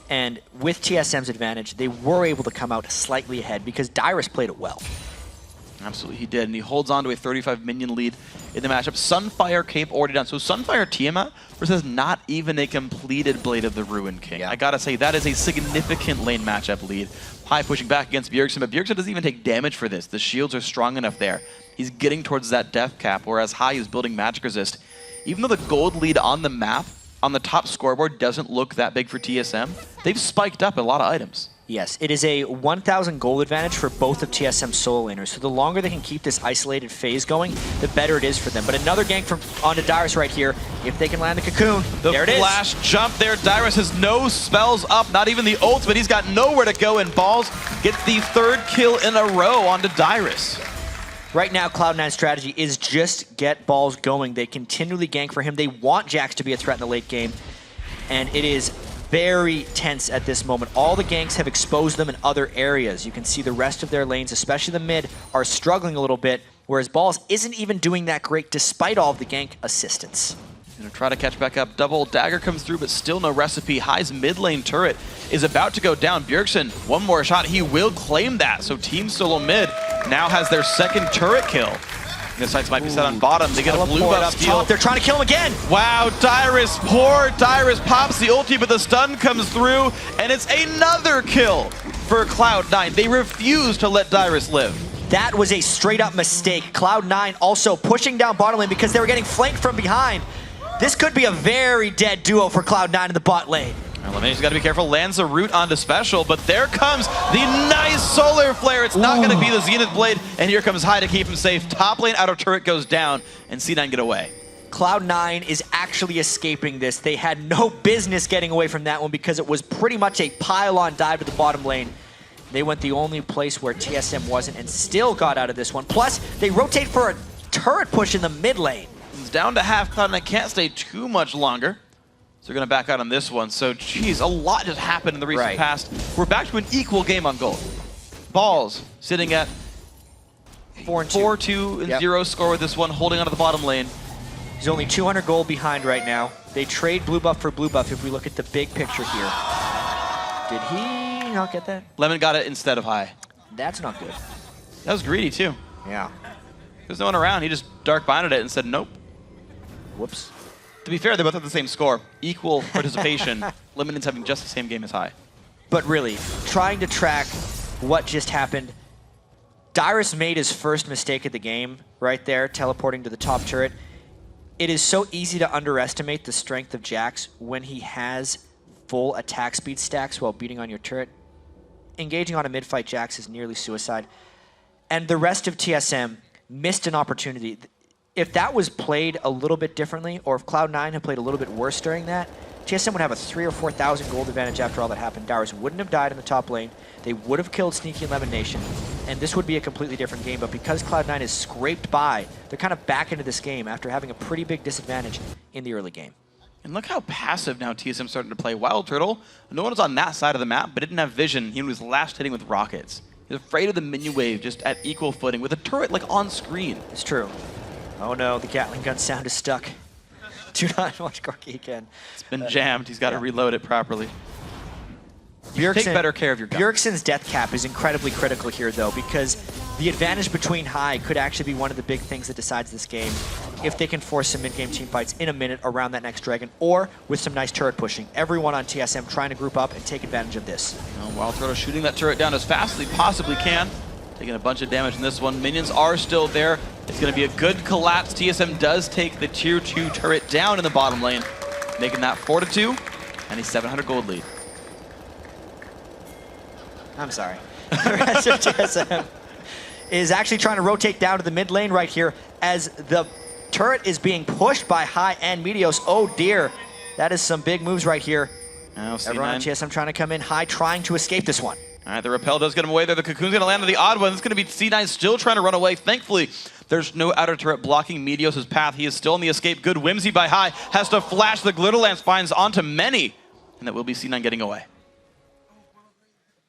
and with TSM's advantage, they were able to come out slightly ahead because Dyrus played it well. Absolutely, he did, and he holds on to a 35 minion lead in the matchup. Sunfire Cape already done. So Sunfire Tiamat versus not even a completed Blade of the Ruined King. Yeah. I gotta say, that is a significant lane matchup lead. High pushing back against Bjergsen, but Bjergsen doesn't even take damage for this. The shields are strong enough there. He's getting towards that death cap, whereas High is building magic resist. Even though the gold lead on the map, on the top scoreboard, doesn't look that big for TSM, they've spiked up a lot of items. Yes, it is a 1,000 gold advantage for both of TSM's solo laners. So the longer they can keep this isolated phase going, the better it is for them. But another gank from onto Dyrus right here. If they can land the cocoon, there it is. The flash jump there. Dyrus has no spells up, not even the ult, but he's got nowhere to go, and Balls gets the 3rd kill in a row onto Dyrus. Right now, Cloud9's strategy is just get Balls going. They continually gank for him. They want Jax to be a threat in the late game, and it is very tense at this moment. All the ganks have exposed them in other areas. You can see the rest of their lanes, especially the mid, are struggling a little bit, whereas Balls isn't even doing that great despite all of the gank assistance. Gonna try to catch back up. Double dagger comes through, but still no recipe. High's mid lane turret is about to go down. Bjergsen, one more shot. He will claim that. So Team Solo Mid now has their 2nd turret kill. Their sights might be set on bottom. They get a blue buff steal. They're trying to kill him again. Wow, Dyrus, poor Dyrus pops the ulti, but the stun comes through, and it's another kill for Cloud9. They refuse to let Dyrus live. That was a straight up mistake. Cloud9 also pushing down bottom lane because they were getting flanked from behind. This could be a very dead duo for Cloud9 in the bot lane. Elimination's got to be careful. Lands a root onto Special, but there comes the nice solar flare. It's not going to be the Zenith Blade, and here comes High to keep him safe. Top lane outer turret goes down, and C9 get away. Cloud9 is actually escaping this. They had no business getting away from that one because it was pretty much a pile-on dive to the bottom lane. They went the only place where TSM wasn't and still got out of this one. Plus, they rotate for a turret push in the mid lane. It's down to half. Cloud9 can't stay too much longer. So they're going to back out on this one. So, geez, a lot just happened in the recent past. We're back to an equal game on gold. Balls sitting at 4-2 and 0 score with this one, holding onto the bottom lane. He's only 200 gold behind right now. They trade blue buff for blue buff if we look at the big picture here. Did he not get that? Lemon got it instead of High. That's not good. That was greedy, too. Yeah. There's no one around. He just dark binded it and said nope. Whoops. To be fair, they both have the same score. Equal participation. Lemon's having just the same game as High. But really, trying to track what just happened, Dyrus made his first mistake of the game right there, teleporting to the top turret. It is so easy to underestimate the strength of Jax when he has full attack speed stacks while beating on your turret. Engaging on a mid-fight Jax is nearly suicide. And the rest of TSM missed an opportunity. If that was played a little bit differently, or if Cloud9 had played a little bit worse during that, TSM would have a 3,000 or 4,000 gold advantage after all that happened. Dyrus wouldn't have died in the top lane. They would have killed Sneaky and Lemon Nation, and this would be a completely different game. But because Cloud9 is scraped by, they're kind of back into this game after having a pretty big disadvantage in the early game. And look how passive now TSM started to play. Wild Turtle, no one was on that side of the map, but didn't have vision. He was last hitting with rockets. He's afraid of the minion wave, just at equal footing, with a turret like on screen. It's true. Oh no, the Gatling gun sound is stuck. Do not watch Gorky again. It's been jammed. He's got to reload it properly. Bjergsen, take better care of your gun. Bjergsen's death cap is incredibly critical here, though, because the advantage between High could actually be one of the big things that decides this game if they can force some mid-game team fights in a minute around that next dragon, or with some nice turret pushing. Everyone on TSM trying to group up and take advantage of this. Wild Turtle shooting that turret down as fast as he possibly can. Taking a bunch of damage in this one. Minions are still there. It's going to be a good collapse. TSM does take the tier 2 turret down in the bottom lane, making that 4-2 and a 700 gold lead. I'm sorry. The rest of TSM is actually trying to rotate down to the mid lane right here as the turret is being pushed by High and Meteos. Oh dear, that is some big moves right here. Everyone on TSM trying to come in. High trying to escape this one. All right, the repel does get him away there. The cocoon's going to land on the odd one. It's going to be C9 still trying to run away. Thankfully, there's no outer turret blocking Meteos' path. He is still in the escape. Good whimsy by High. Has to flash the Glitter Lance finds onto many. And that will be C9 getting away.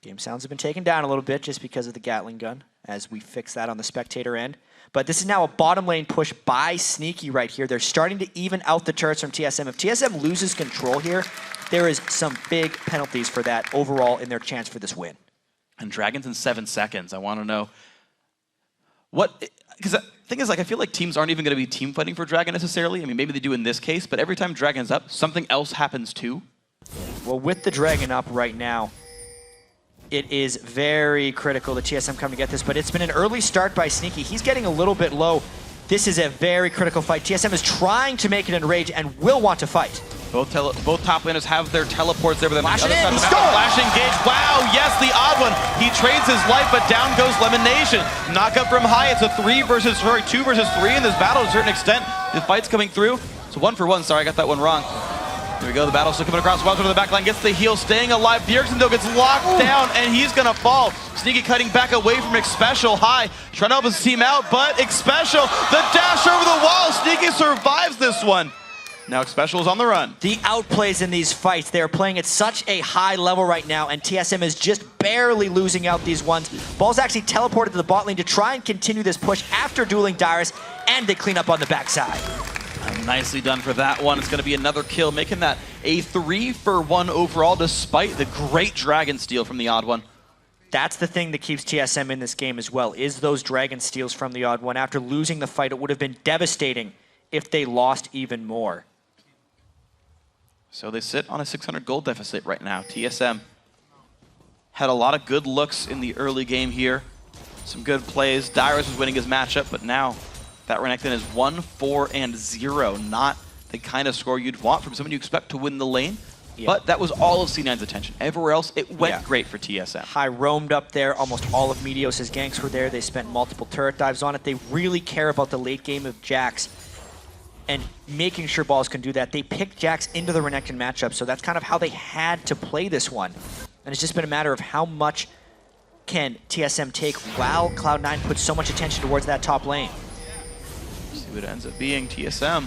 Game sounds have been taken down a little bit just because of the Gatling gun, as we fix that on the spectator end. But this is now a bottom lane push by Sneaky right here. They're starting to even out the turrets from TSM. If TSM loses control here, there is some big penalties for that overall in their chance for this win. And Dragons in 7 seconds. I want to know what, because the thing is, like, I feel like teams aren't even going to be team fighting for Dragon necessarily. I mean, maybe they do in this case, but every time Dragon's up, something else happens too. Well, with the Dragon up right now, it is very critical that TSM come to get this, but it's been an early start by Sneaky. He's getting a little bit low. This is a very critical fight. TSM is trying to make it enrage and will want to fight. Both top laners have their teleports there, but then Flash the other side of the map, flash engage. Wow, yes, the odd one. He trades his life, but down goes Lemon Nation. Knock up from High. It's a 2 versus 3 in this battle to a certain extent. The fight's coming through. So 1 for 1. Sorry, I got that one wrong. There we go. The battle's still coming across. Welcome to the back line. Gets the heal, staying alive. Bjergsen, though, gets locked down, and he's going to fall. Sneaky cutting back away from Xpecial. High trying to help his team out, but Xpecial, the dash over the wall. Sneaky survives this one. Now Xpecial is on the run. The outplays in these fights, they are playing at such a high level right now, and TSM is just barely losing out these ones. Ball's actually teleported to the bot lane to try and continue this push after dueling Dyrus, and they clean up on the backside. Nicely done for that one. It's going to be another kill, making that a 3 for 1 overall, despite the great Dragon steal from the odd one. That's the thing that keeps TSM in this game as well, is those Dragon steals from the Odd One. After losing the fight, it would have been devastating if they lost even more. So they sit on a 600 gold deficit right now. TSM had a lot of good looks in the early game here. Some good plays. Dyrus was winning his matchup, but now that Renekton is 1-4-0. Not the kind of score you'd want from someone you expect to win the lane. Yeah. But that was all of C9's attention. Everywhere else, it went great for TSM. High roamed up there. Almost all of Meteos' ganks were there. They spent multiple turret dives on it. They really care about the late game of Jax and making sure Balls can do that. They picked Jax into the Renekton matchup, so that's kind of how they had to play this one. And it's just been a matter of how much can TSM take while Cloud9 puts so much attention towards that top lane. See what it ends up being. TSM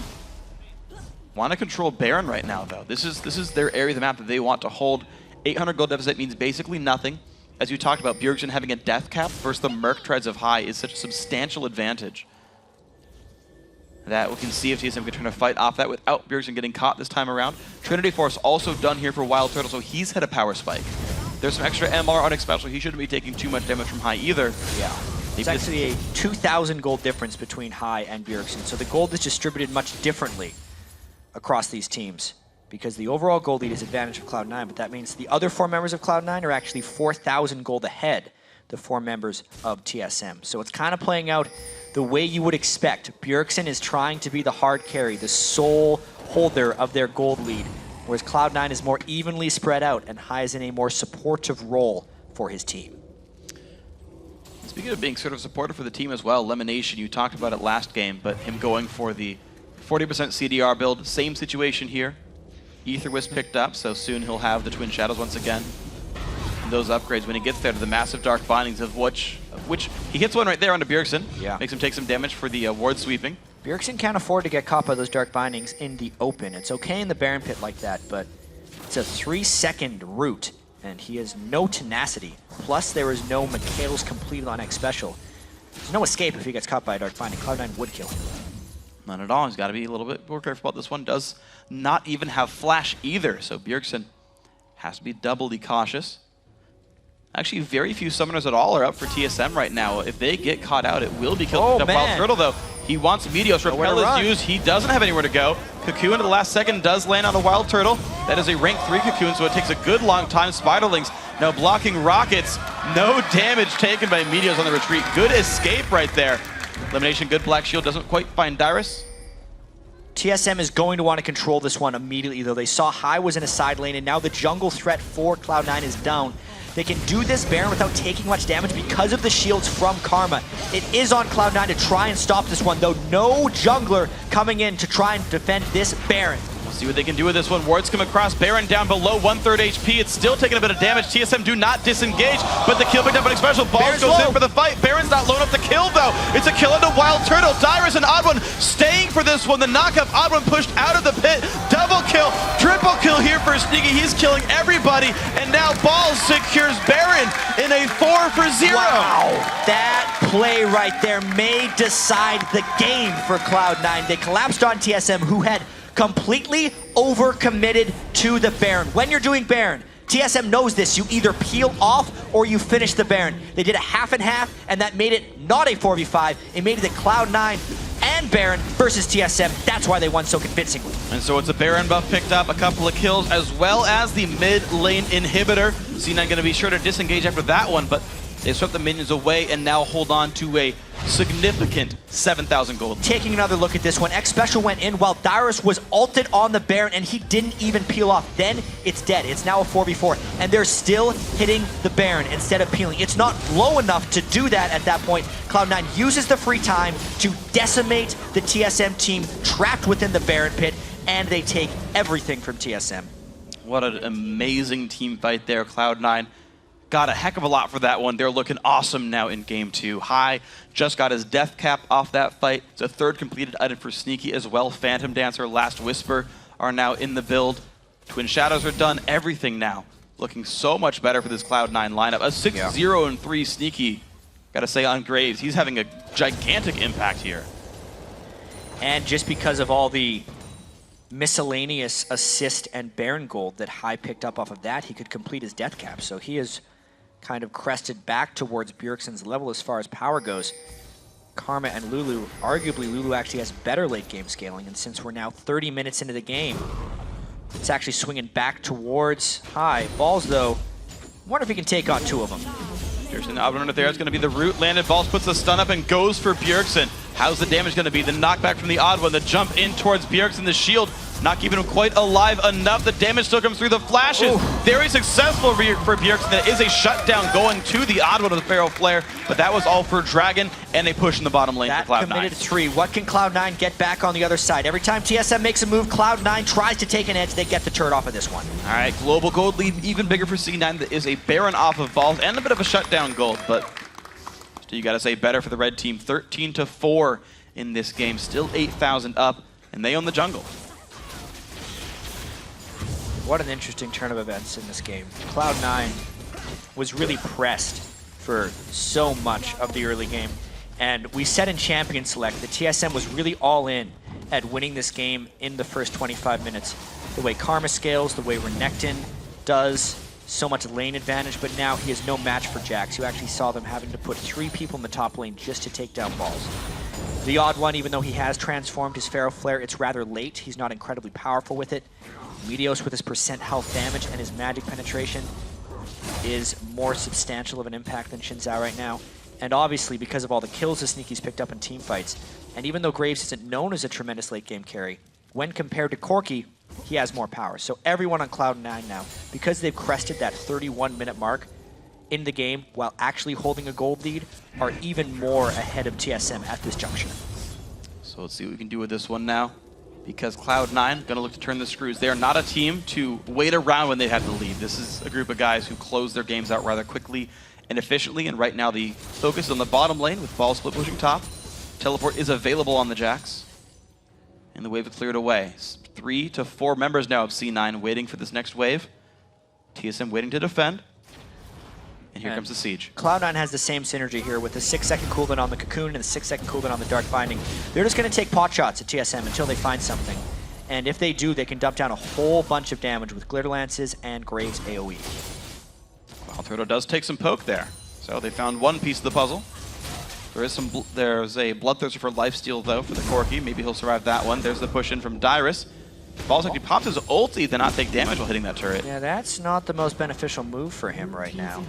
want to control Baron right now, though. This is their area of the map that they want to hold. 800 gold deficit means basically nothing. As you talked about, Bjergsen having a death cap versus the Merc Treads of High is such a substantial advantage that we can see if TSM can turn a fight off that without Bjergsen getting caught this time around. Trinity Force also done here for Wild Turtle, so he's hit a power spike. There's some extra MR on X-Special. He shouldn't be taking too much damage from High either. Yeah. It's actually a 2,000 gold difference between High and Bjergsen, so the gold is distributed much differently across these teams, because the overall gold lead is advantage of Cloud9, but that means the other 4 members of Cloud9 are actually 4,000 gold ahead, the 4 members of TSM. So it's kind of playing out the way you would expect. Bjergsen is trying to be the hard carry, the sole holder of their gold lead, whereas Cloud9 is more evenly spread out and High is in a more supportive role for his team. Speaking of being sort of supportive for the team as well, Lemonation, you talked about it last game, but him going for the 40% CDR build, same situation here. Aether Wisp picked up, so soon he'll have the Twin Shadows once again. And those upgrades, when he gets there to the massive Dark Bindings, of which he hits one right there onto Bjergsen. Yeah. Makes him take some damage for the ward sweeping. Bjergsen can't afford to get caught by those Dark Bindings in the open. It's okay in the Baron Pit like that, but it's a 3-second route, and he has no tenacity. Plus, there is no Michael's completed on X Special. There's no escape if he gets caught by a Dark Binding. Cloud9 would kill him. None at all. He's got to be a little bit more careful about this one. Does not even have flash either, so Bjergsen has to be doubly cautious. Actually, very few summoners at all are up for TSM right now. If they get caught out, it will be killed. Oh, Wild Turtle, though, he wants Meteos. Repel is used. He doesn't have anywhere to go. Cocoon at the last second does land on a Wild Turtle. That is a rank 3 Cocoon, so it takes a good long time. Spiderlings now blocking rockets. No damage taken by Meteos on the retreat. Good escape right there. Elimination, good Black Shield, doesn't quite find Dyrus. TSM is going to want to control this one immediately, though. They saw High was in a side lane, and now the jungle threat for Cloud9 is down. They can do this Baron without taking much damage because of the shields from Karma. It is on Cloud9 to try and stop this one, though. No jungler coming in to try and defend this Baron. We'll see what they can do with this one. Wards come across. Baron down below 1/3 HP. It's still taking a bit of damage. TSM do not disengage, but the kill picked up on Special. Balls goes in for the fight. Baron's not low enough to kill, though. It's a kill into Wild Turtle. Dyrus and Odd One staying for this one. The knockup, Odd One pushed out of the pit. Double kill, triple kill here for Sneaky. He's killing everybody, and now Balls secures Baron in a 4-for-0. Wow, that play right there may decide the game for Cloud9. They collapsed on TSM, who had completely overcommitted to the Baron. When you're doing Baron, TSM knows this. You either peel off or you finish the Baron. They did a half and half, and that made it not a 4v5. It made it a Cloud9 and Baron versus TSM. That's why they won so convincingly. And so it's a Baron buff picked up, a couple of kills, as well as the mid lane inhibitor. C9 going to be sure to disengage after that one, but they swept the minions away and now hold on to a significant 7,000 gold. Taking another look at this one, X Special went in while Dyrus was ulted on the Baron, and he didn't even peel off. Then it's dead. It's now a 4v4, and they're still hitting the Baron instead of peeling. It's not low enough to do that at that point. Cloud9 uses the free time to decimate the TSM team trapped within the Baron pit, and they take everything from TSM. What an amazing team fight there. Cloud9 got a heck of a lot for that one. They're looking awesome now in game 2. High just got his death cap off that fight. It's a 3rd completed item for Sneaky as well. Phantom Dancer, Last Whisper are now in the build. Twin Shadows are done. Everything now looking so much better for this Cloud9 lineup. A 6-0-3 Sneaky. Gotta say on Graves, he's having a gigantic impact here. And just because of all the miscellaneous assist and Baron gold that High picked up off of that, he could complete his death cap. So he is kind of crested back towards Bjergsen's level as far as power goes. Karma and Lulu, arguably Lulu actually has better late game scaling, and since we're now 30 minutes into the game, it's actually swinging back towards High. Balls though, wonder if he can take on 2 of them. Bjergsen out under there. It's going to be the root. Landed Balls puts the stun up and goes for Bjergsen. How's the damage going to be? The knockback from the odd one. The jump in towards Bjergsen. The shield not keeping him quite alive enough. The damage still comes through the flashes. Very successful for Bjergsen. That is a shutdown going to the odd one of the Pharaoh Flare, but that was all for Dragon, and they push in the bottom lane for Cloud9. Committed 3. What can Cloud9 get back on the other side? Every time TSM makes a move, Cloud9 tries to take an edge. They get the turret off of this one. All right, global gold lead even bigger for C9. That is a Baron off of Balls and a bit of a shutdown gold, but still you got to say better for the red team. 13-4 in this game. Still 8,000 up, and they own the jungle. What an interesting turn of events in this game. Cloud9 was really pressed for so much of the early game. And we said in Champion Select that TSM was really all in at winning this game in the first 25 minutes. The way Karma scales, the way Renekton does, so much lane advantage, but now he is no match for Jax. You actually saw them having to put 3 people in the top lane just to take down Balls. The odd one, even though he has transformed his Pharaoh Flare, it's rather late. He's not incredibly powerful with it. Meteos with his % health damage and his magic penetration is more substantial of an impact than Xin Zhao right now. And obviously, because of all the kills the Sneaky's picked up in team fights, and even though Graves isn't known as a tremendous late game carry, when compared to Corki, he has more power. So everyone on Cloud9 now, because they've crested that 31-minute mark in the game while actually holding a gold lead, are even more ahead of TSM at this juncture. So let's see what we can do with this one now, because Cloud9 going to look to turn the screws. They are not a team to wait around when they have the lead. This is a group of guys who close their games out rather quickly and efficiently, and right now the focus is on the bottom lane with Ball split pushing top. Teleport is available on the Jax, and the wave is cleared away. 3 to 4 members now of C9 waiting for this next wave. TSM waiting to defend. And here comes the siege. Cloud9 has the same synergy here with a 6-second cooldown on the Cocoon and a 6-second cooldown on the Dark Binding. They're just going to take pot shots at TSM until they find something. And if they do, they can dump down a whole bunch of damage with Glitter Lances and Graves AoE. Well, Turtle does take some poke there. So they found one piece of the puzzle. There's a Bloodthirster for lifesteal, though, for the Corki. Maybe he'll survive that one. There's the push in from Dyrus. Balls actually pops his ulti to not take damage while hitting that turret. Yeah, that's not the most beneficial move for him right now.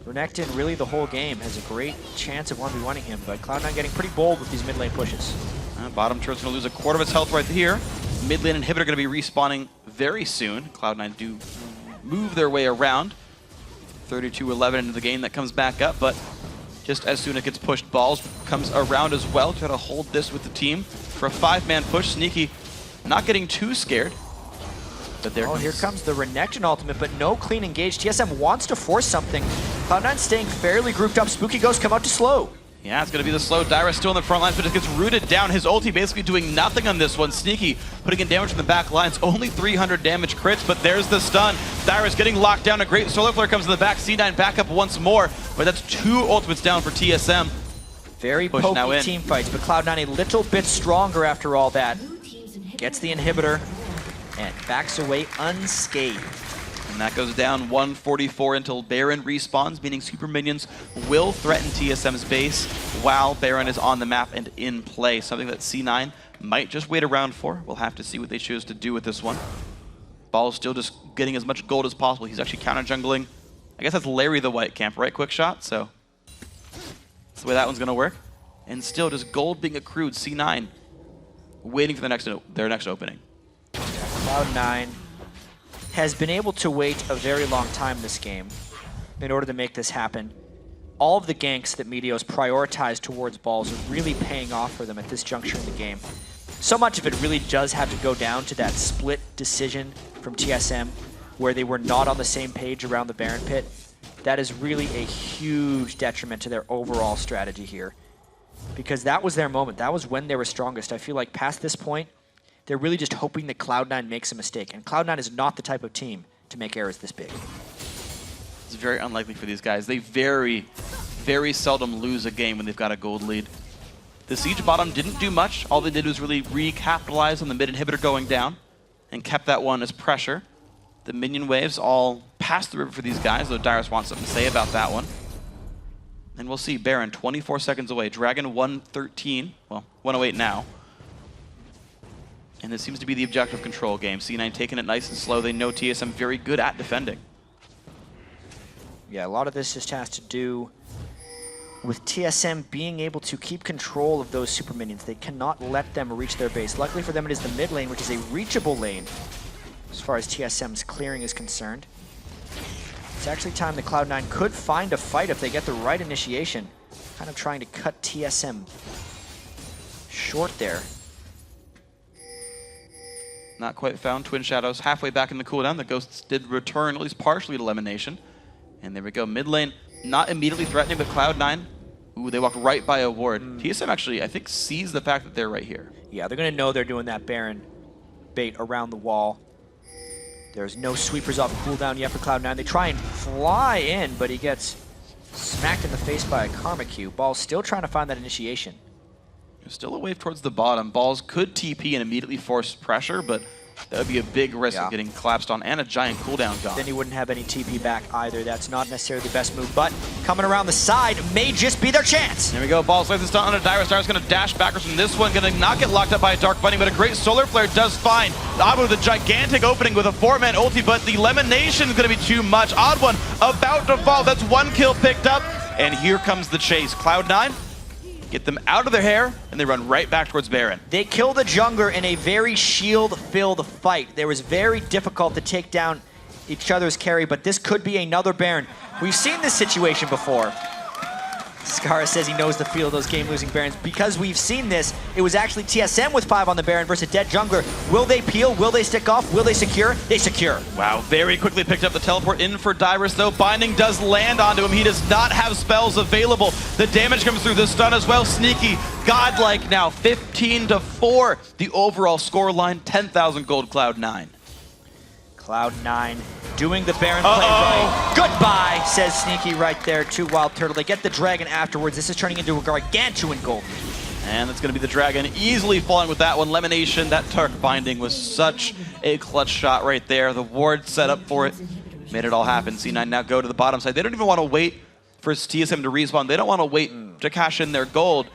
Renekton, really the whole game, has a great chance of 1v1ing him, but Cloud9 getting pretty bold with these mid lane pushes. Bottom turret's going to lose a quarter of its health right here. Mid lane inhibitor going to be respawning very soon. Cloud9 do move their way around. 32-11 into the game, that comes back up, but just as soon as it gets pushed, Balls comes around as well. Try to hold this with the team for a 5-man push. Sneaky not getting too scared. But here comes the Renekton ultimate, but no clean engage. TSM wants to force something. Cloud9 staying fairly grouped up. Spooky Ghost come out to slow. Yeah, it's going to be the slow. Dyrus still in the front lines, but just gets rooted down. His ulti basically doing nothing on this one. Sneaky putting in damage from the back lines. Only 300 damage crits, but there's the stun. Dyrus getting locked down. A great solar flare comes in the back. C9 back up once more, but that's 2 ultimates down for TSM. Very pokey team fights, but Cloud9 a little bit stronger after all that. Gets the inhibitor and backs away unscathed. And that goes down 144 until Baron respawns, meaning super minions will threaten TSM's base while Baron is on the map and in play. Something that C9 might just wait around for. We'll have to see what they choose to do with this one. Ball still just getting as much gold as possible. He's actually counter jungling. I guess that's Larry the White Camp, right? Quick shot, so that's the way that one's gonna work. And still just gold being accrued. C9 waiting for their next opening. Cloud9 has been able to wait a very long time this game in order to make this happen. All of the ganks that Meteos prioritized towards Balls are really paying off for them at this juncture in the game. So much of it really does have to go down to that split decision from TSM where they were not on the same page around the Baron pit. That is really a huge detriment to their overall strategy here, because that was their moment. That was when they were strongest. I feel like past this point, they're really just hoping that Cloud9 makes a mistake. And Cloud9 is not the type of team to make errors this big. It's very unlikely for these guys. They very, very seldom lose a game when they've got a gold lead. The Siege bottom didn't do much. All they did was really recapitalize on the mid inhibitor going down and kept that one as pressure. The minion waves all past the river for these guys, though Dyrus wants something to say about that one. And we'll see. Baron, 24 seconds away. Dragon 113. Well, 108 now. And this seems to be the objective control game. C9 taking it nice and slow. They know TSM very good at defending. Yeah, a lot of this just has to do with TSM being able to keep control of those super minions. They cannot let them reach their base. Luckily for them, it is the mid lane, which is a reachable lane as far as TSM's clearing is concerned. It's actually time that Cloud9 could find a fight if they get the right initiation. Kind of trying to cut TSM short there. Not quite found. Twin Shadows halfway back in the cooldown. The Ghosts did return, at least partially, to Elimination. And there we go. Mid lane, not immediately threatening, but Cloud9. Ooh, they walked right by a ward. TSM actually, I think, sees the fact that they're right here. Yeah, they're going to know they're doing that Baron bait around the wall. There's no sweepers off cooldown yet for Cloud9. They try and fly in, but he gets smacked in the face by a Karma Q. Ball's still trying to find that initiation. There's still a wave towards the bottom. Balls could TP and immediately force pressure, but that would be a big risk of getting collapsed on and a giant cooldown gone. Then he wouldn't have any TP back either. That's not necessarily the best move, but coming around the side may just be their chance. There we go. Balls lays the stun onto Dyrus. Dyrus going to dash backwards from this one. Going to not get locked up by a Dark Bunny, but a great Solar Flare does fine. Odd with a gigantic opening with a 4-man ulti, but the elimination is going to be too much. Odd one about to fall. That's one kill picked up, and here comes the chase. Cloud9 get them out of their hair, and they run right back towards Baron. They kill the jungler in a very shield-filled fight. It was very difficult to take down each other's carry, but this could be another Baron. We've seen this situation before. Scara says he knows the feel of those game-losing Barons. Because we've seen this, it was actually TSM with 5 on the Baron versus a dead jungler. Will they peel? Will they stick off? Will they secure? They secure. Wow, very quickly picked up the teleport in for Dyrus, though. Binding does land onto him. He does not have spells available. The damage comes through. The stun as well. Sneaky, godlike now. 15-4. The overall score line, 10,000 gold, Cloud9. Cloud9 doing the Baron play right. Goodbye, says Sneaky right there to Wild Turtle. They get the Dragon afterwards. This is turning into a gargantuan gold. And that's going to be the Dragon easily falling with that one. Elimination, that Dark Binding was such a clutch shot right there. The ward set up for it, made it all happen. C9 now go to the bottom side. They don't even want to wait for TSM to respawn. They don't want to wait to cash in their gold.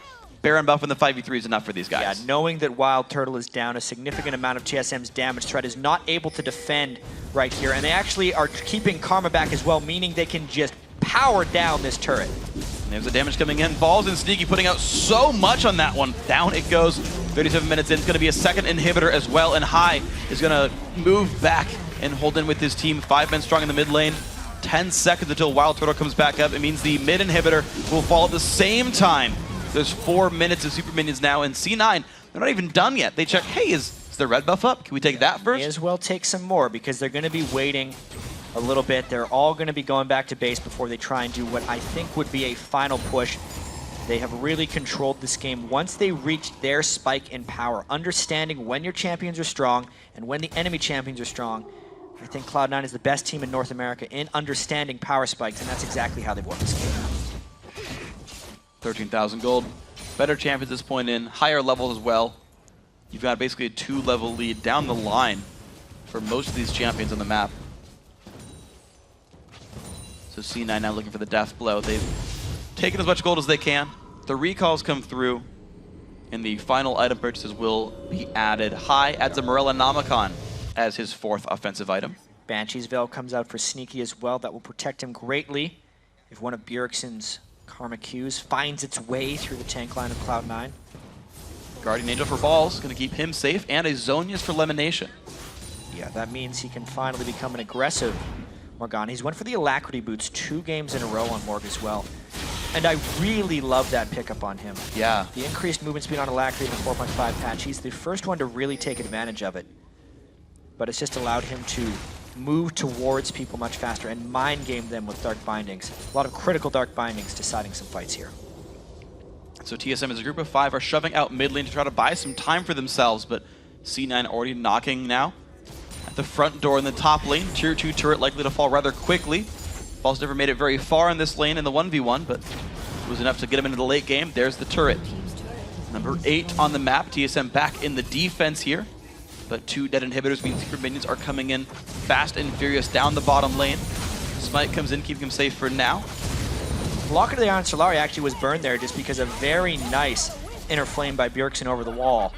Baron buff in the 5v3 is enough for these guys. Yeah, knowing that Wild Turtle is down, a significant amount of TSM's damage threat is not able to defend right here, and they actually are keeping Karma back as well, meaning they can just power down this turret. And there's the damage coming in. Balls and Sneaky putting out so much on that one. Down it goes. 37 minutes in. It's going to be a second inhibitor as well, and High is going to move back and hold in with his team. 5 men strong in the mid lane. 10 seconds until Wild Turtle comes back up. It means the mid inhibitor will fall at the same time. There's 4 minutes of super minions now, and C9, they're not even done yet. They check, hey, is the red buff up? Can we take that first? May as well take some more, because they're going to be waiting a little bit. They're all going to be going back to base before they try and do what I think would be a final push. They have really controlled this game once they reached their spike in power. Understanding when your champions are strong and when the enemy champions are strong. I think Cloud9 is the best team in North America in understanding power spikes, and that's exactly how they've won this game. 13,000 gold. Better champions at this point in. Higher levels as well. You've got basically a 2-level lead down the line for most of these champions on the map. So C9 now looking for the death blow. They've taken as much gold as they can. The recalls come through, and the final item purchases will be added. High adds a Morellonomicon as his 4th offensive item. Banshee's Veil comes out for Sneaky as well. That will protect him greatly if one of Bjergsen's Karma Qs finds its way through the tank line of Cloud9. Guardian Angel for Balls, going to keep him safe, and a Zhonya's for Elimination. Yeah, that means he can finally become an aggressive Morgana. He's went for the Alacrity boots 2 games in a row on Morg as well. And I really love that pickup on him. Yeah. The increased movement speed on Alacrity in the 4.5 patch, he's the first one to really take advantage of it. But it's just allowed him to move towards people much faster and mind game them with Dark Bindings. A lot of critical Dark Bindings deciding some fights here. So TSM as a group of 5 are shoving out mid lane to try to buy some time for themselves, but C9 already knocking now at the front door in the top lane. Tier 2 turret likely to fall rather quickly. Ball's never made it very far in this lane in the 1v1, but it was enough to get him into the late game. There's the turret. Number 8 on the map. TSM back in the defense here. But 2 dead inhibitors means super minions are coming in fast and furious down the bottom lane. Smite comes in, keeping him safe for now. Blocker there on Solari actually was burned there just because of very nice inner flame by Bjergsen over the wall.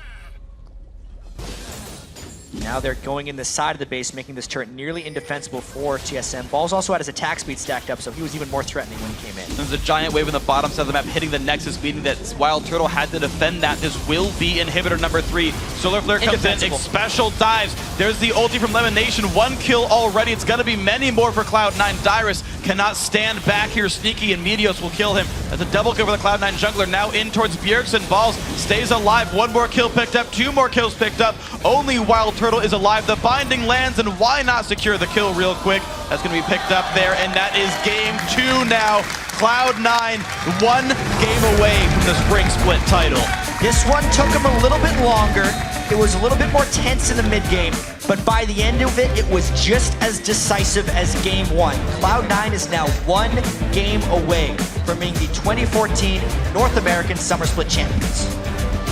Now they're going in the side of the base, making this turret nearly indefensible for TSM. Balls also had his attack speed stacked up, so he was even more threatening when he came in. There's a giant wave in the bottom side of the map hitting the Nexus, meaning that Wild Turtle had to defend that. This will be inhibitor number 3. Solar Flare comes in, special dives. There's the ulti from Lemon Nation. 1 kill already. It's going to be many more for Cloud9. Dyrus cannot stand back here. Sneaky and Meteos will kill him. That's a double kill for the Cloud9 jungler. Now in towards Bjergsen. Balls stays alive. 1 more kill picked up. 2 more kills picked up. Only Wild Turtle is alive. The binding lands, and why not secure the kill real quick? That's going to be picked up there, and that is game 2 now. Cloud9, 1 game away from the Spring Split title. This one took him a little bit longer. It was a little bit more tense in the mid game, but by the end of it, it was just as decisive as game 1. Cloud9 is now 1 game away from being the 2014 North American Summer Split champions.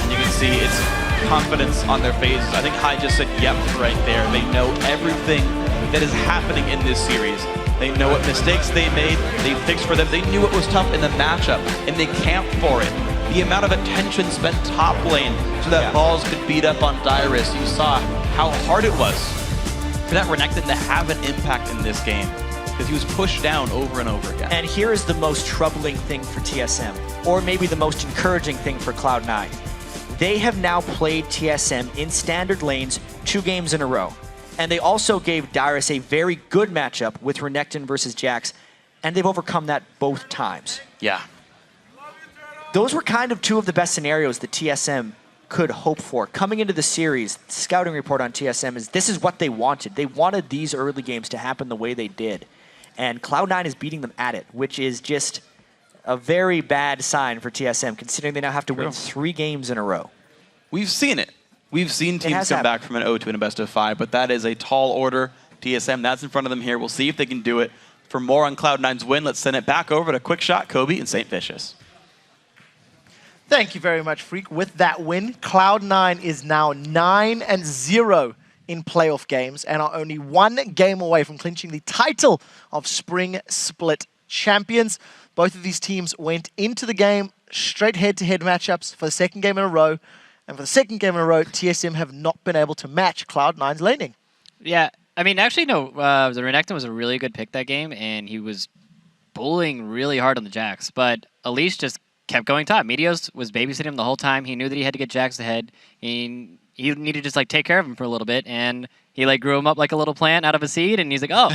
And you can see it's confidence on their faces. I think Hai just said yep right there. They know everything that is happening in this series. They know what mistakes they made, they fixed for them. They knew it was tough in the matchup, and they camped for it. The amount of attention spent top lane so that Balls could beat up on Dyrus. You saw how hard it was for that Renekton to have an impact in this game, because he was pushed down over and over again. And here is the most troubling thing for TSM, or maybe the most encouraging thing for Cloud9. They have now played TSM in standard lanes 2 games in a row. And they also gave Dyrus a very good matchup with Renekton versus Jax, and they've overcome that both times. Yeah. Those were kind of 2 of the best scenarios that TSM could hope for. Coming into the series, the scouting report on TSM is this is what they wanted. They wanted these early games to happen the way they did. And Cloud9 is beating them at it, which is just a very bad sign for TSM, considering they now have to win 3 games in a row. We've seen it. We've seen teams come back from an 0 to a best of 5, but that is a tall order. TSM, that's in front of them here. We'll see if they can do it. For more on Cloud9's win, let's send it back over to Quick Shot, Kobe, and St. Vicious. Thank you very much, Freak. With that win, Cloud9 is now 9-0 in playoff games and are only 1 game away from clinching the title of Spring Split champions. Both of these teams went into the game straight head-to-head matchups for the 2nd game in a row. And for the 2nd game in a row, TSM have not been able to match Cloud9's laning. Yeah, I mean, actually, no. The Renekton was a really good pick that game, and he was bullying really hard on the Jax. But Elise just kept going top. Meteos was babysitting him the whole time. He knew that he had to get Jax ahead. He needed to just like take care of him for a little bit, and he like grew him up like a little plant out of a seed. And he's like, "Oh,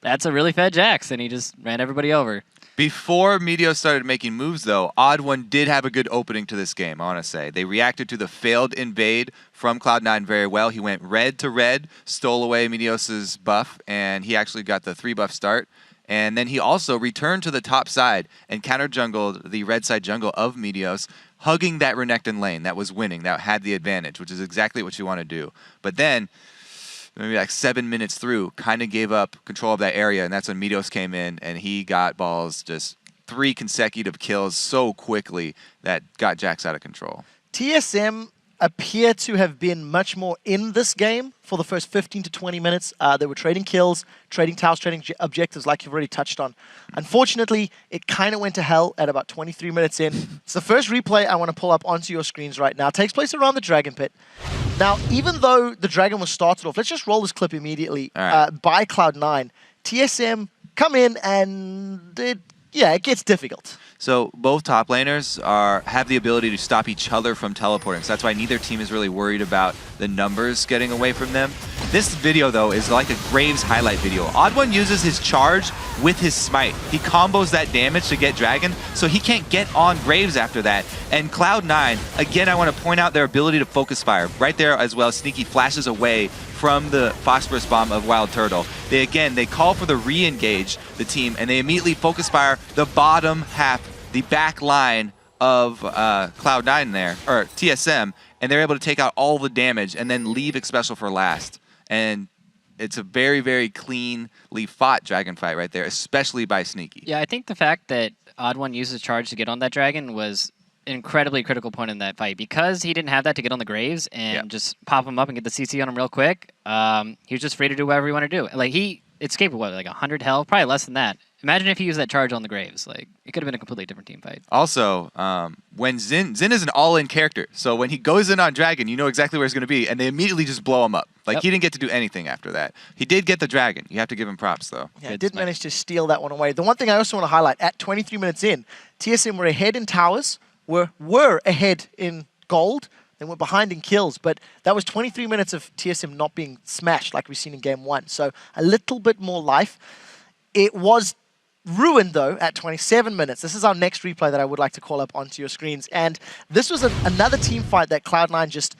that's a really fed Jax," and he just ran everybody over. Before Meteos started making moves, though, Odd1 did have a good opening to this game, I want to say. They reacted to the failed invade from Cloud9 very well. He went red to red, stole away Meteos' buff, and he actually got the 3-buff start. And then he also returned to the top side and counter-jungled the red side jungle of Meteos, hugging that Renekton lane that was winning, that had the advantage, which is exactly what you want to do. But then, maybe like 7 minutes through, kind of gave up control of that area, and that's when Meteos came in, and he got Balls just 3 consecutive kills so quickly that got Jax out of control. TSM appear to have been much more in this game for the first 15 to 20 minutes. They were trading kills, trading towers, trading objectives like you've already touched on. Unfortunately, it kind of went to hell at about 23 minutes in. It's the first replay I want to pull up onto your screens right now. It takes place around the Dragon Pit. Now, even though the Dragon was started off, let's just roll this clip immediately by Cloud9. TSM come in and it gets difficult. So both top laners have the ability to stop each other from teleporting. So that's why neither team is really worried about the numbers getting away from them. This video, though, is like a Graves highlight video. Odd1 uses his charge with his smite. He combos that damage to get Dragon, so he can't get on Graves after that. And Cloud9, again, I want to point out their ability to focus fire. Right there as well, Sneaky flashes away from the Phosphorus Bomb of Wild Turtle. They call for the re-engage, the team, and they immediately focus fire the bottom half, the back line of Cloud9 there, or TSM, and they're able to take out all the damage and then leave Xpecial for last. And it's a very, very cleanly fought Dragon fight right there, especially by Sneaky. Yeah, I think the fact that Odd1 uses charge to get on that Dragon was an incredibly critical point in that fight, because he didn't have that to get on the Graves and just pop him up and get the CC on him real quick. He was just free to do whatever he wanted to do. Like, he escaped with what, like 100 health? Probably less than that. Imagine if he used that charge on the Graves. Like, it could have been a completely different team fight. Also, when Xin is an all-in character, so when he goes in on Dragon, you know exactly where he's going to be, and they immediately just blow him up. Like, he didn't get to do anything after that. He did get the Dragon. You have to give him props, though. Yeah, did manage to steal that one away. The one thing I also want to highlight, at 23 minutes in, TSM were ahead in towers, were ahead in gold, and were behind in kills, but that was 23 minutes of TSM not being smashed like we've seen in Game 1, so a little bit more life. It was ruined, though, at 27 minutes. This is our next replay that I would like to call up onto your screens. And this was another team fight that Cloud9 just,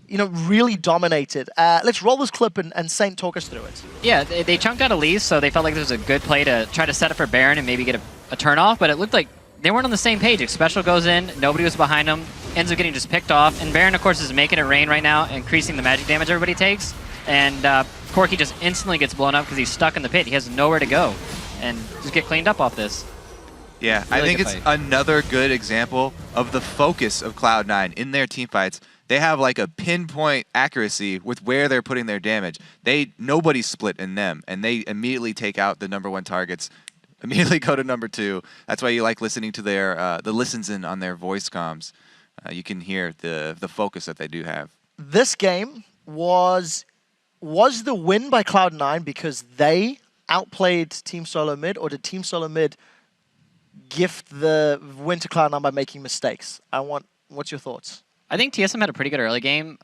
really dominated. Let's roll this clip and Saint talk us through it. Yeah, they chunked out Elise, so they felt like this was a good play to try to set up for Baron and maybe get a turn off, but it looked like they weren't on the same page. Special goes in, nobody was behind him, ends up getting just picked off, and Baron, of course, is making it rain right now, increasing the magic damage everybody takes, and Corky just instantly gets blown up because he's stuck in the pit. He has nowhere to go. And just get cleaned up off this. Yeah, really I think it's another good example of the focus of Cloud9 in their team fights. They have like a pinpoint accuracy with where they're putting their damage. Nobody's split in them, and they immediately take out the #1 targets, immediately go to #2. That's why you like listening to their the listens in on their voice comms. You can hear the focus that they do have. This game was the win by Cloud9 because they outplayed Team Solo Mid, or did Team Solo Mid gift the win to Cloud9 by making mistakes? What's your thoughts? I think TSM had a pretty good early game.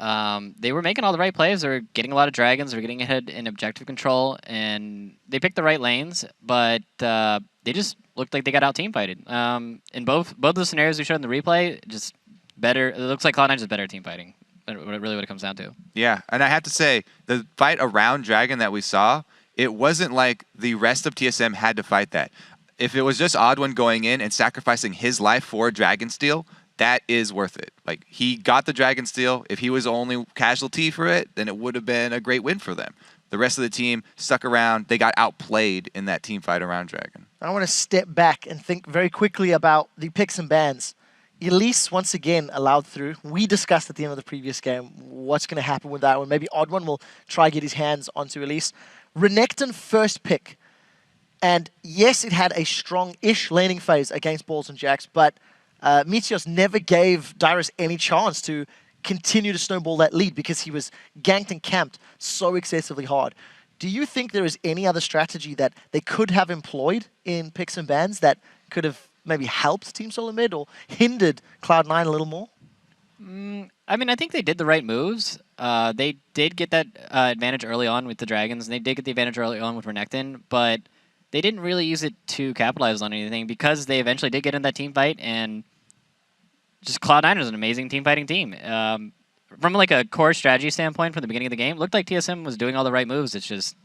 They were making all the right plays. They were getting a lot of dragons. They were getting ahead in objective control, and they picked the right lanes, but they just looked like they got out team fighted. In both the scenarios we showed in the replay, just better. It looks like Cloud9 is better team fighting. Really what it comes down to. Yeah, and I have to say, the fight around Dragon that we saw, it wasn't like the rest of TSM had to fight that. If it was just Odd One going in and sacrificing his life for Dragon Steal, that is worth it. Like, he got the Dragon Steal. If he was the only casualty for it, then it would have been a great win for them. The rest of the team stuck around. They got outplayed in that team fight around Dragon. I want to step back and think very quickly about the picks and bans. Elise, once again, allowed through. We discussed at the end of the previous game what's going to happen with that one. Maybe Odd One will try get his hands onto Elise. Renekton first pick. And yes, it had a strong-ish laning phase against Balls and Jacks, but Meteos never gave Dyrus any chance to continue to snowball that lead because he was ganked and camped so excessively hard. Do you think there is any other strategy that they could have employed in picks and bans that could have maybe helped Team Solo Mid or hindered Cloud9 a little more? I mean, I think they did the right moves. They did get that advantage early on with the Dragons, and they did get the advantage early on with Renekton, but they didn't really use it to capitalize on anything because they eventually did get in that team fight, and just Cloud9 is an amazing team fighting team. From like a core strategy standpoint from the beginning of the game, it looked like TSM was doing all the right moves. It's just...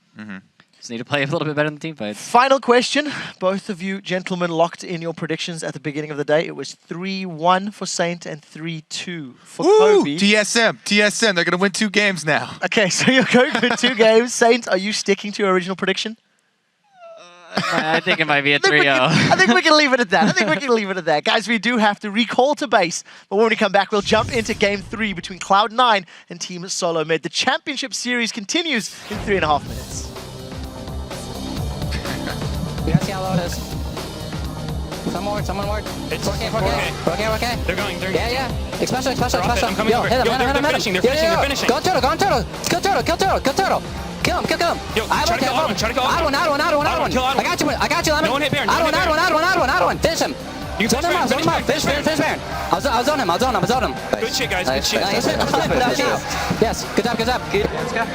Just need to play a little bit better in the team fights. Final question. Both of you gentlemen locked in your predictions at the beginning of the day. It was 3-1 for Saint and 3-2 for Kobe. TSM. They're going to win 2 games now. Okay, so you're going for 2 games. Saint, are you sticking to your original prediction? I think it might be a 3-0. I think we can leave it at that. Guys, we do have to recall to base, but when we come back, we'll jump into Game 3 between Cloud9 and Team Solo Mid. The championship series continues in 3.5 minutes. You guys see how low it is? Someone ward. It's 4K. They're going. Yeah. Especially. I'm coming over. Hit him. They're finishing. They're finishing. Go turtle. Kill turtle. Kill him. Yo, try to go Odd one. I got you, Lemon. No one hit Baron. Odd one. Finish him. Zone him out. Finish Baron. I'll zone him. Good shit, guys. Good shit. Yes. Good job. Let's go.